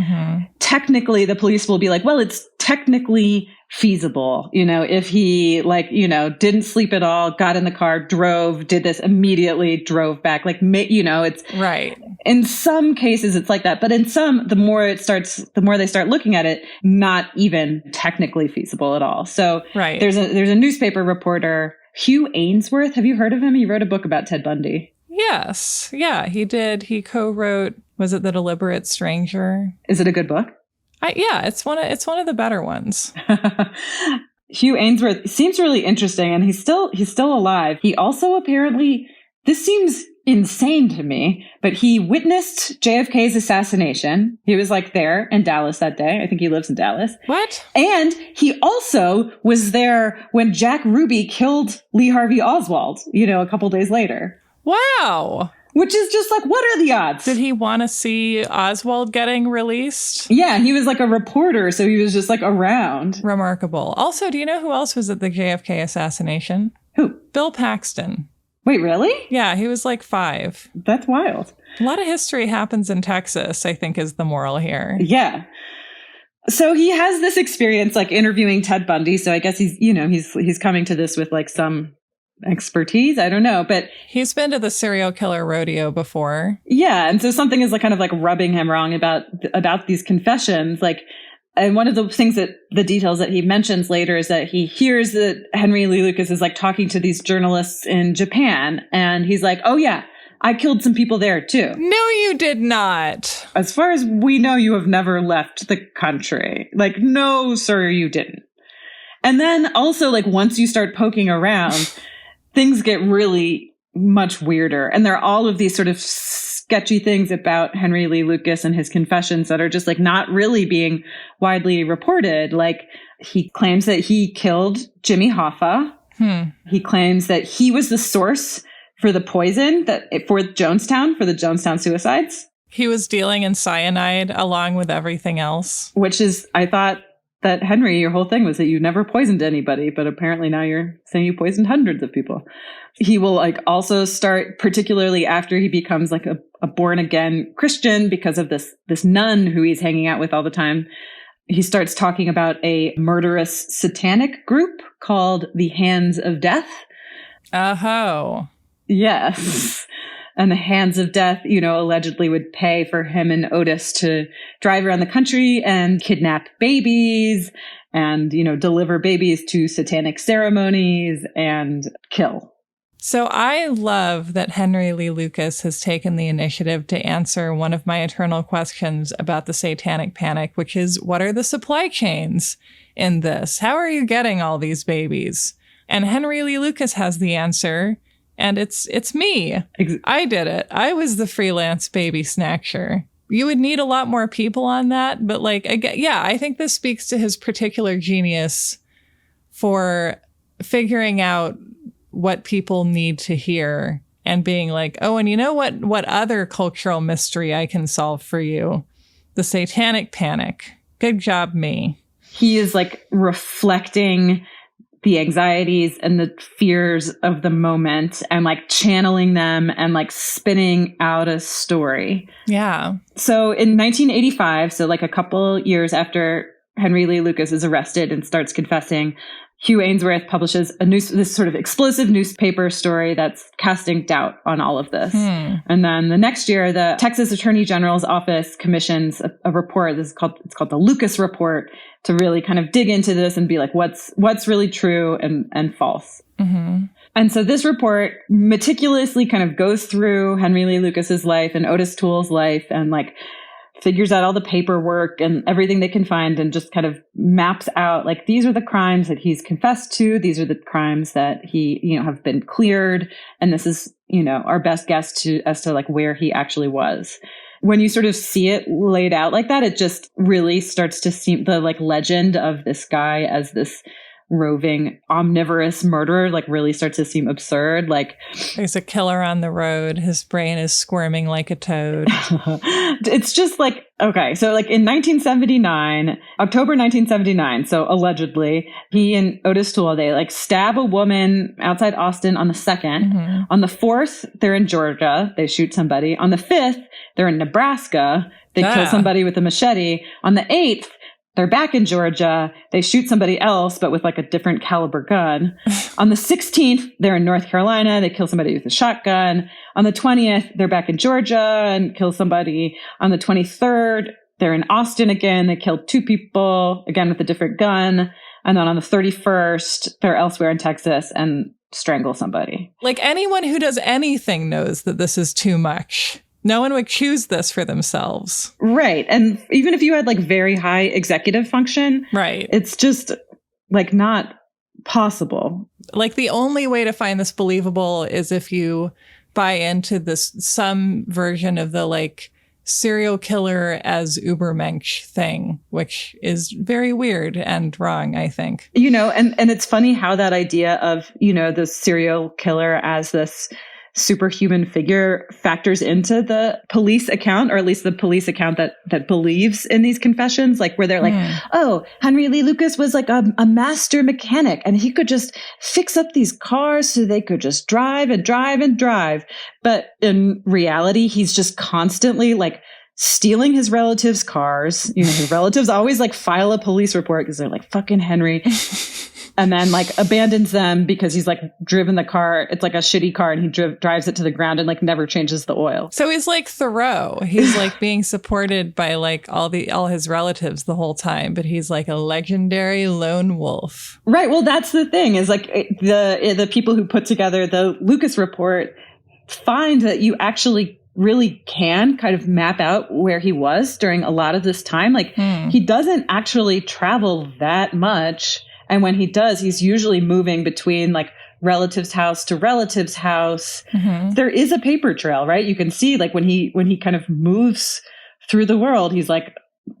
technically the police will be like, well, it's technically feasible. If he didn't sleep at all, got in the car, drove, did this immediately, drove back, it's right. In some cases, it's like that. But in some, the more they start looking at it, not even technically feasible at all. So right. There's a newspaper reporter, Hugh Ainsworth. Have you heard of him? He wrote a book about Ted Bundy. Yes. Yeah, he did. He co-wrote, was it The Deliberate Stranger? Is it a good book? Yeah, it's one of the better ones. Hugh Ainsworth seems really interesting, and he's still alive. He also apparently, this seems insane to me, but he witnessed JFK's assassination. He was like there in Dallas that day. I think he lives in Dallas. What? And he also was there when Jack Ruby killed Lee Harvey Oswald, a couple days later. Wow. Which is just like, what are the odds? Did he want to see Oswald getting released? Yeah, he was like a reporter, so he was just like around. Remarkable. Also, do you know who else was at the JFK assassination? Who? Bill Paxton. Wait, really? Yeah, he was like 5. That's wild. A lot of history happens in Texas, I think, is the moral here. Yeah. So he has this experience like interviewing Ted Bundy. So I guess he's coming to this with like some expertise. I don't know, but he's been to the serial killer rodeo before. Yeah. And so something is like kind of like rubbing him wrong about these confessions. Like, and one of the things that the details that he mentions later is that he hears that Henry Lee Lucas is like talking to these journalists in Japan. And he's like, oh yeah, I killed some people there too. No, you did not. As far as we know, you have never left the country. Like, no, sir, you didn't. And then also, like, once you start poking around, things get really much weirder. And there are all of these sort of sketchy things about Henry Lee Lucas and his confessions that are just like not really being widely reported. Like, he claims that he killed Jimmy Hoffa. He claims that he was the source for the poison for the Jonestown suicides. He was dealing in cyanide along with everything else. Which is, I thought that Henry, your whole thing was that you never poisoned anybody, but apparently now you're saying you poisoned hundreds of people. He will like also start, particularly after he becomes like a born again Christian because of this nun who he's hanging out with all the time. He starts talking about a murderous satanic group called the Hands of Death. Oh. Yes. And the Hands of Death, allegedly would pay for him and Otis to drive around the country and kidnap babies and, deliver babies to satanic ceremonies and kill. So I love that Henry Lee Lucas has taken the initiative to answer one of my eternal questions about the satanic panic, which is, what are the supply chains in this? How are you getting all these babies? And Henry Lee Lucas has the answer. And it's me. I did it. I was the freelance baby snatcher. You would need a lot more people on that. But I think this speaks to his particular genius for figuring out what people need to hear and being like, oh, and you know what other cultural mystery I can solve for you? The satanic panic. Good job, me. He is like reflecting the anxieties and the fears of the moment and like channeling them and like spinning out a story. Yeah. So in 1985, so like a couple years after Henry Lee Lucas is arrested and starts confessing, Hugh Ainsworth publishes this sort of explosive newspaper story that's casting doubt on all of this. And then the next year, the Texas Attorney General's office commissions a report. It's called the Lucas Report, to really kind of dig into this and be like, what's really true and false. Mm-hmm. And so this report meticulously kind of goes through Henry Lee Lucas's life and Otis Toole's life and like figures out all the paperwork and everything they can find and just kind of maps out like, these are the crimes that he's confessed to. These are the crimes that he, have been cleared. And this is, our best guess as to like where he actually was. When you sort of see it laid out like that, it just really starts to seem the like legend of this guy as this roving omnivorous murderer like really starts to seem absurd. Like, there's a killer on the road. His brain is squirming like a toad. It's just like, okay. So like in October 1979, so allegedly he and Otis Toole, they like stab a woman outside Austin on the 2nd. Mm-hmm. On the 4th, they're in Georgia. They shoot somebody. On the 5th, they're in Nebraska. They kill somebody with a machete. On the 8th, they're back in Georgia. They shoot somebody else, but with like a different caliber gun. On the 16th, they're in North Carolina. They kill somebody with a shotgun. On the 20th, they're back in Georgia and kill somebody. On the 23rd, they're in Austin again. They killed 2 people, again with a different gun. And then on the 31st, they're elsewhere in Texas and strangle somebody. Like, anyone who does anything knows that this is too much. No one would choose this for themselves. Right. And even if you had like very high executive function, right, it's just like not possible. Like, the only way to find this believable is if you buy into some version of the like serial killer as Ubermensch thing, which is very weird and wrong, I think. And it's funny how that idea of, the serial killer as this superhuman figure factors into the police account, or at least the police account that believes in these confessions, like where they're like, oh, Henry Lee Lucas was like a master mechanic and he could just fix up these cars so they could just drive and drive and drive. But in reality, he's just constantly like stealing his relatives' cars. His relatives always like file a police report because they're like, fucking Henry. and then like abandons them because he's like driven the car. It's like a shitty car, and he drives it to the ground and like never changes the oil. So he's like Thoreau. He's like being supported by like all his relatives the whole time, but he's like a legendary lone wolf. Right. Well, that's the thing is like the people who put together the Lucas report find that you actually really can kind of map out where he was during a lot of this time. Like he doesn't actually travel that much. And when he does, he's usually moving between like relative's house to relative's house. There is a paper trail, right? You can see like when he kind of moves through the world, he's like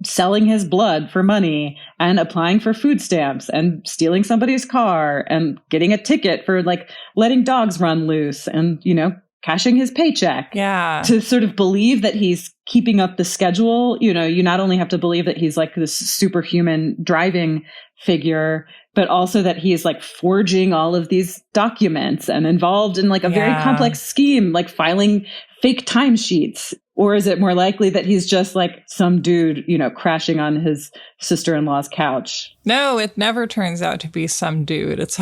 selling his blood for money and applying for food stamps and stealing somebody's car and getting a ticket for like letting dogs run loose and, you know, cashing his paycheck. Yeah. To sort of believe that he's keeping up the schedule, you know, you not only have to believe that he's like this superhuman driving figure, but also that he's like forging all of these documents and involved in like a very complex scheme, like filing fake timesheets. Or is it more likely that he's just like some dude, you know, crashing on his sister-in-law's couch? No, it never turns out to be some dude. It's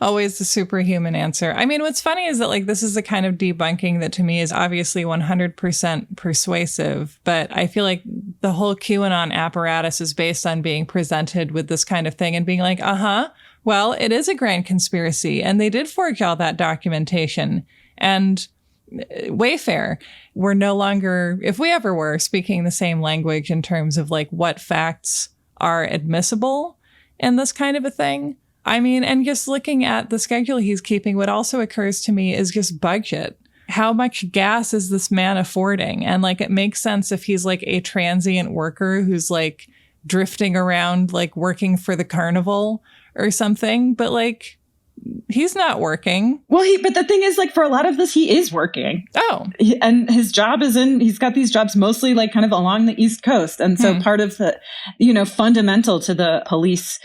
always the superhuman answer. I mean, what's funny is that like this is the kind of debunking that to me is obviously 100% persuasive, but I feel like the whole QAnon apparatus is based on being presented with this kind of thing and being like, well, it is a grand conspiracy and they did forge all that documentation. And Wayfair, we're no longer, if we ever were, speaking the same language in terms of like what facts are admissible in this kind of a thing. I mean, and just looking at the schedule he's keeping, what also occurs to me is just budget. How much gas is this man affording? And like, it makes sense if he's like a transient worker who's like drifting around, like working for the carnival or something. But like, he's not working. Well, but the thing is, like, for a lot of this, he is working. Oh. And his job he's got these jobs mostly like kind of along the East Coast. And so part of the, you know, fundamental to the police,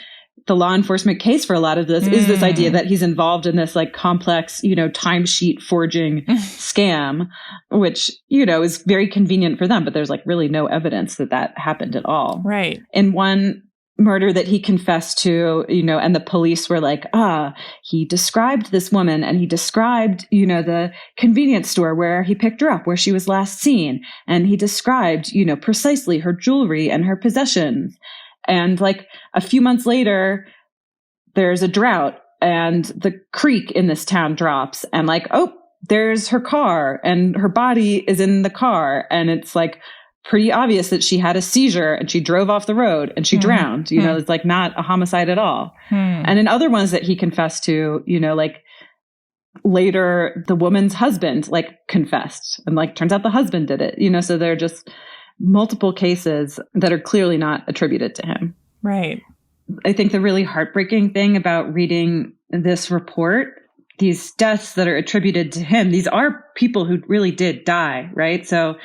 the law enforcement case for a lot of this is this idea that he's involved in this like complex, you know, timesheet forging scam, which, you know, is very convenient for them. But there's like really no evidence that happened at all. Right. In one murder that he confessed to, you know, and the police were like, he described this woman and he described, you know, the convenience store where he picked her up, where she was last seen. And he described, you know, precisely her jewelry and her possessions. And like a few months later, there's a drought and the creek in this town drops and like, oh, there's her car and her body is in the car. And it's like, pretty obvious that she had a seizure and she drove off the road and she drowned. You know, it's like not a homicide at all. And in other ones that he confessed to, you know, like later the woman's husband like confessed and like turns out the husband did it, you know, so there are just multiple cases that are clearly not attributed to him. Right. I think the really heartbreaking thing about reading this report, these deaths that are attributed to him, these are people who really did die, right? So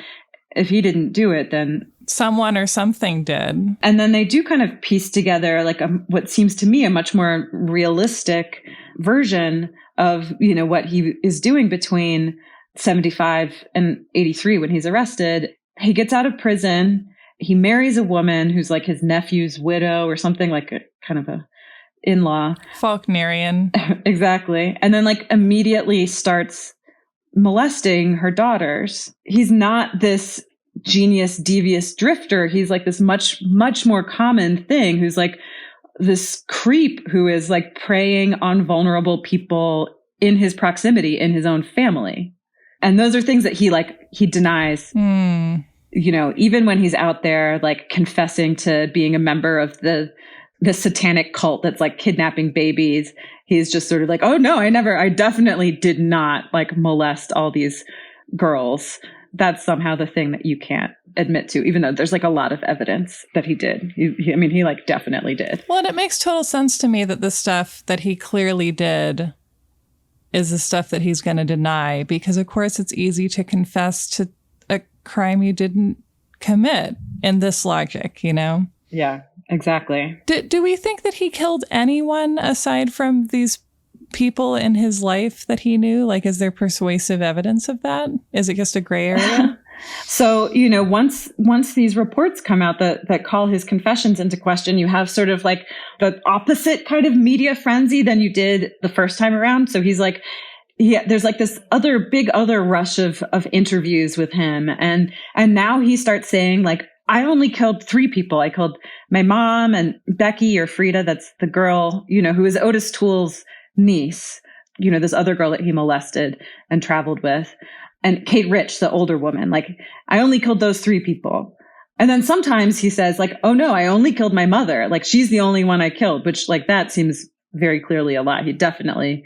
if he didn't do it, then someone or something did. And then they do kind of piece together like what seems to me a much more realistic version of, you know, what he is doing between 75 and 83 when he's arrested. He gets out of prison. He marries a woman who's like his nephew's widow or something, like a kind of a in-law. Faulknerian. Exactly. And then like immediately starts molesting her daughters. He's not this genius, devious drifter. He's like this much, much more common thing who's like this creep who is like preying on vulnerable people in his proximity, in his own family. And those are things that he denies, you know, even when he's out there like confessing to being a member of the satanic cult that's like kidnapping babies. He's just sort of like, oh no, I definitely did not like molest all these girls. That's somehow the thing that you can't admit to, even though there's like a lot of evidence that he did. He like definitely did. Well, and it makes total sense to me that the stuff that he clearly did is the stuff that he's going to deny, because of course it's easy to confess to a crime you didn't commit in this logic, you know? Yeah. Exactly. Do we think that he killed anyone aside from these people in his life that he knew? Like, is there persuasive evidence of that? Is it just a gray area? So, once these reports come out that call his confessions into question, you have sort of like the opposite kind of media frenzy than you did the first time around. So he's like, there's like this big rush of interviews with him. And now he starts saying like, I only killed 3 people. I killed my mom and Becky or Frida. That's the girl, who is Otis Toole's niece, this other girl that he molested and traveled with. And Kate Rich, the older woman, like, I only killed those 3 people. And then sometimes he says like, oh no, I only killed my mother. Like, she's the only one I killed, which like that seems very clearly a lie. He definitely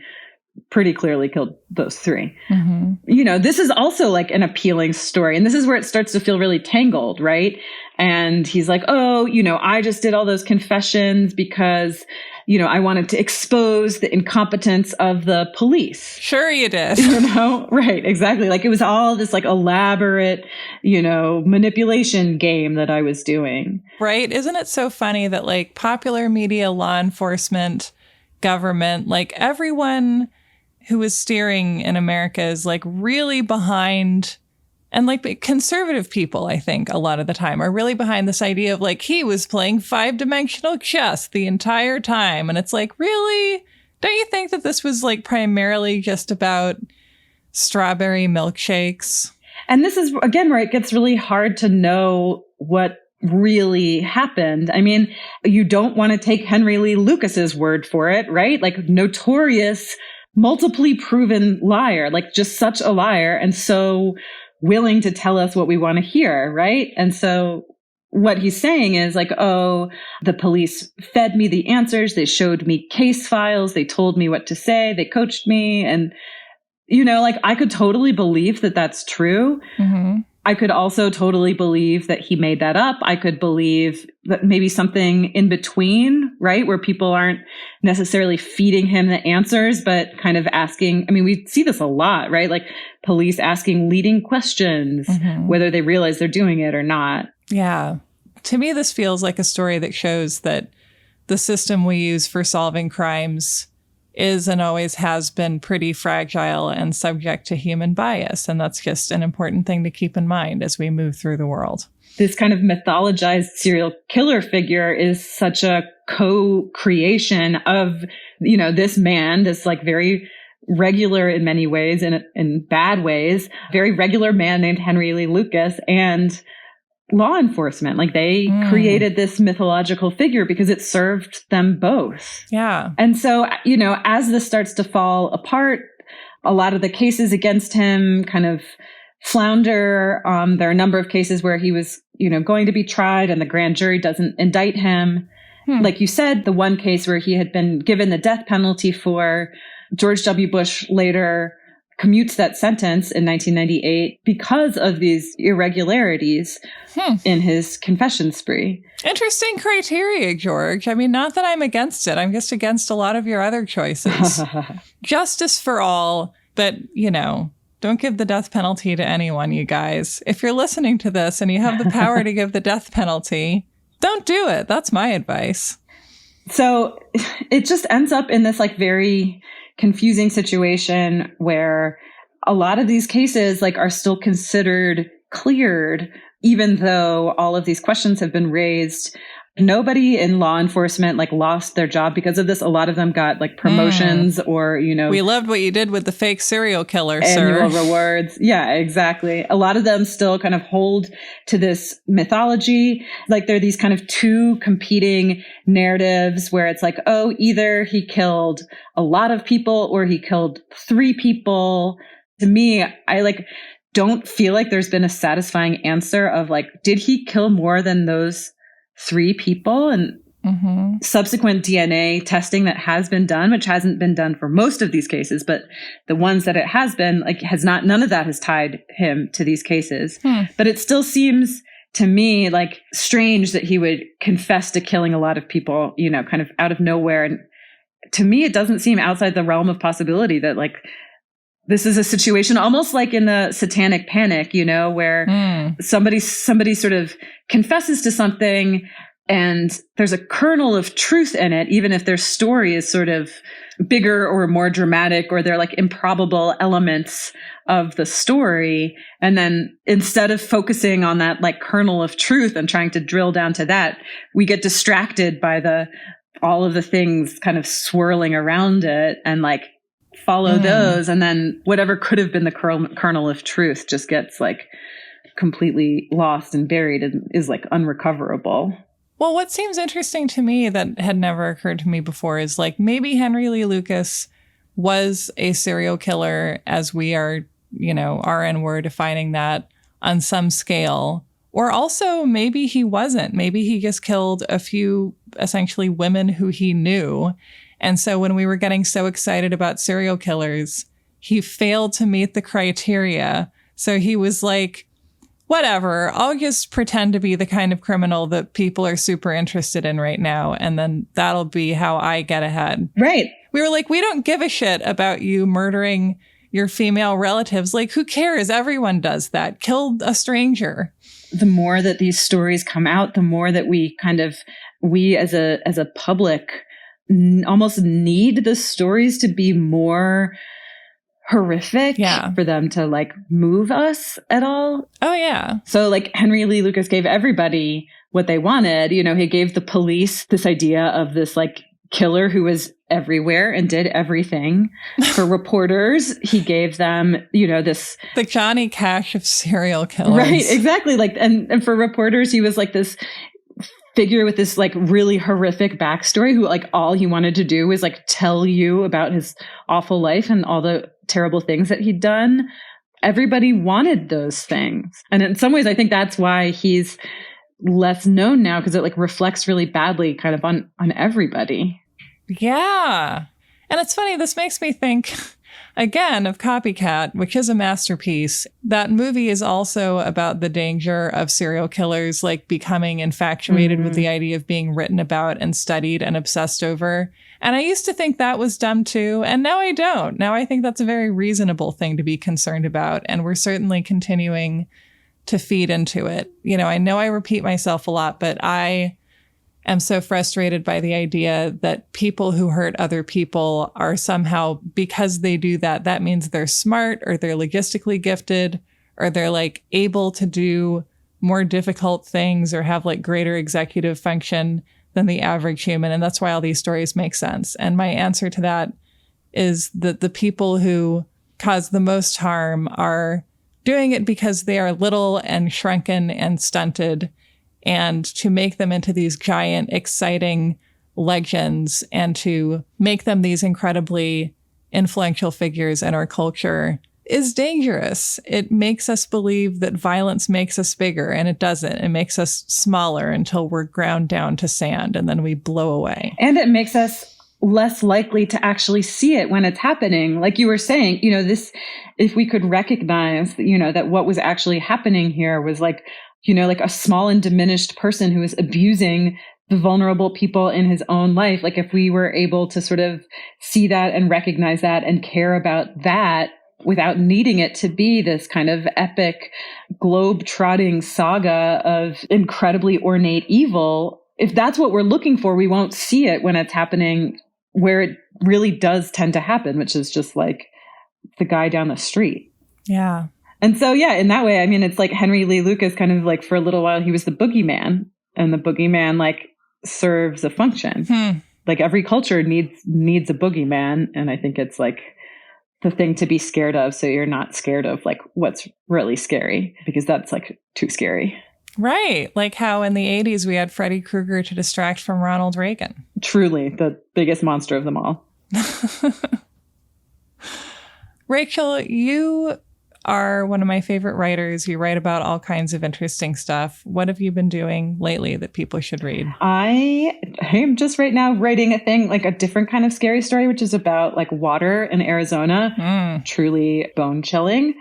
pretty clearly killed those 3. Mm-hmm. This is also like an appealing story. And this is where it starts to feel really tangled, right? And he's like, oh, I just did all those confessions because, I wanted to expose the incompetence of the police. Sure you did. Right, exactly. Like it was all this like elaborate, manipulation game that I was doing. Right. Isn't it so funny that like popular media, law enforcement, government, like everyone who is steering in America is like really behind, and like conservative people, I think a lot of the time are really behind this idea of like, he was playing 5-dimensional chess the entire time. And it's like, really? Don't you think that this was like primarily just about strawberry milkshakes? And this is, again, where it gets really hard to know what really happened. I mean, you don't want to take Henry Lee Lucas's word for it, right? Like notorious, multiply proven liar, like just such a liar. And so willing to tell us what we want to hear, right? And so what he's saying is like, oh, the police fed me the answers. They showed me case files. They told me what to say. They coached me. And, like I could totally believe that that's true. Mm-hmm. I could also totally believe that he made that up. I could believe that maybe something in between, right? Where people aren't necessarily feeding him the answers, but kind of asking. I mean, we see this a lot, right? Like police asking leading questions, mm-hmm. whether they realize they're doing it or not. Yeah. To me, this feels like a story that shows that the system we use for solving crimes is and always has been pretty fragile and subject to human bias. And that's just an important thing to keep in mind as we move through the world. This kind of mythologized serial killer figure is such a co-creation of, this man, this like very regular in many ways and in bad ways, very regular man named Henry Lee Lucas and law enforcement. Like they created this mythological figure because it served them both. Yeah. And so, as this starts to fall apart, a lot of the cases against him kind of flounder. There are a number of cases where he was, going to be tried and the grand jury doesn't indict him. Like you said, the one case where he had been given the death penalty for, George W. Bush later commutes that sentence in 1998 because of these irregularities in his confession spree. Interesting criteria, George. I mean, not that I'm against it. I'm just against a lot of your other choices. Justice for all, but, don't give the death penalty to anyone, you guys. If you're listening to this and you have the power to give the death penalty, don't do it. That's my advice. So it just ends up in this like very confusing situation where a lot of these cases like are still considered cleared, even though all of these questions have been raised. Nobody in law enforcement like lost their job because of this. A lot of them got like promotions or, We loved what you did with the fake serial killer, annual sir. rewards. Yeah, exactly. A lot of them still kind of hold to this mythology. Like there are these kind of two competing narratives where it's like, oh, either he killed a lot of people or he killed 3 people. To me, I like don't feel like there's been a satisfying answer of like, did he kill more than those 3 people? And subsequent DNA testing that has been done, which hasn't been done for most of these cases, but the ones that it has been, like, none of that has tied him to these cases. But it still seems to me like strange that he would confess to killing a lot of people, kind of out of nowhere. And to me, it doesn't seem outside the realm of possibility that like, this is a situation almost like in the Satanic Panic, where somebody sort of confesses to something and there's a kernel of truth in it, even if their story is sort of bigger or more dramatic, or they're like improbable elements of the story. And then instead of focusing on that like kernel of truth and trying to drill down to that, we get distracted by all of the things kind of swirling around it and like follow those. And then whatever could have been the kernel of truth just gets like completely lost and buried and is like unrecoverable. Well, what seems interesting to me that had never occurred to me before is like maybe Henry Lee Lucas was a serial killer as we are, we're defining that on some scale. Or also maybe he wasn't. Maybe he just killed a few essentially women who he knew. And so when we were getting so excited about serial killers, he failed to meet the criteria. So he was like, whatever, I'll just pretend to be the kind of criminal that people are super interested in right now. And then that'll be how I get ahead. Right. We were like, we don't give a shit about you murdering your female relatives. Like, who cares? Everyone does that. Kill a stranger. The more that these stories come out, the more that we as a public almost need the stories to be more horrific for them to like move us at all. Oh, yeah. So like Henry Lee Lucas gave everybody what they wanted. He gave the police this idea of this like killer who was everywhere and did everything. For reporters, he gave them, this... the Johnny Cash of serial killers. Right, exactly. Like, and for reporters, he was like this figure with this like really horrific backstory who like all he wanted to do was like tell you about his awful life and all the terrible things that he'd done. Everybody wanted those things. And in some ways, I think that's why he's less known now, because it like reflects really badly kind of on everybody. Yeah. And it's funny, this makes me think again of Copycat, which is a masterpiece. That movie is also about the danger of serial killers like becoming infatuated with the idea of being written about and studied and obsessed over. And I used to think that was dumb too, and now I don't. Now I think that's a very reasonable thing to be concerned about, and we're certainly continuing to feed into it. I know I repeat myself a lot, but I am so frustrated by the idea that people who hurt other people are somehow, because they do that, that means they're smart or they're logistically gifted or they're like able to do more difficult things or have like greater executive function than the average human. And that's why all these stories make sense. And my answer to that is that the people who cause the most harm are doing it because they are little and shrunken and stunted. And to make them into these giant, exciting legends and to make them these incredibly influential figures in our culture is dangerous. It makes us believe that violence makes us bigger, and it doesn't. It makes us smaller until we're ground down to sand and then we blow away. And it makes us less likely to actually see it when it's happening. Like you were saying, if we could recognize, that what was actually happening here was like a small and diminished person who is abusing the vulnerable people in his own life. Like if we were able to sort of see that and recognize that and care about that without needing it to be this kind of epic globe-trotting saga of incredibly ornate evil, if that's what we're looking for, we won't see it when it's happening where it really does tend to happen, which is just like the guy down the street. Yeah. And so, yeah, in that way, I mean, it's like Henry Lee Lucas kind of like for a little while, he was the boogeyman, and the boogeyman like serves a function. Like every culture needs a boogeyman. And I think it's like the thing to be scared of. So you're not scared of like what's really scary, because that's like too scary. Right. Like how in the 80s we had Freddy Krueger to distract from Ronald Reagan. Truly the biggest monster of them all. Rachel, you are one of my favorite writers. You write about all kinds of interesting stuff. What have you been doing lately that people should read? I am just right now writing a thing, like a different kind of scary story, which is about like water in Arizona. Truly bone chilling.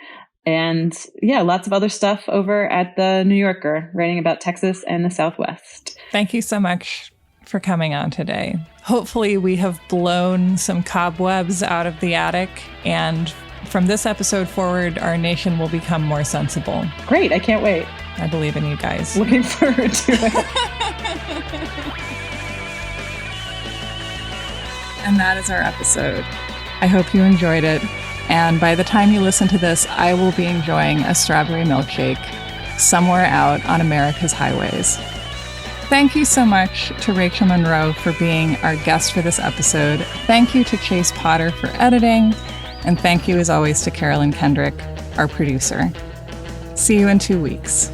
And yeah, lots of other stuff over at the New Yorker, writing about Texas and the Southwest. Thank you so much for coming on today. Hopefully we have blown some cobwebs out of the attic, and from this episode forward, our nation will become more sensible. Great. I can't wait. I believe in you guys. Looking forward to it. And that is our episode. I hope you enjoyed it. And by the time you listen to this, I will be enjoying a strawberry milkshake somewhere out on America's highways. Thank you so much to Rachel Monroe for being our guest for this episode. Thank you to Chase Potter for editing. And thank you, as always, to Carolyn Kendrick, our producer. See you in 2 weeks.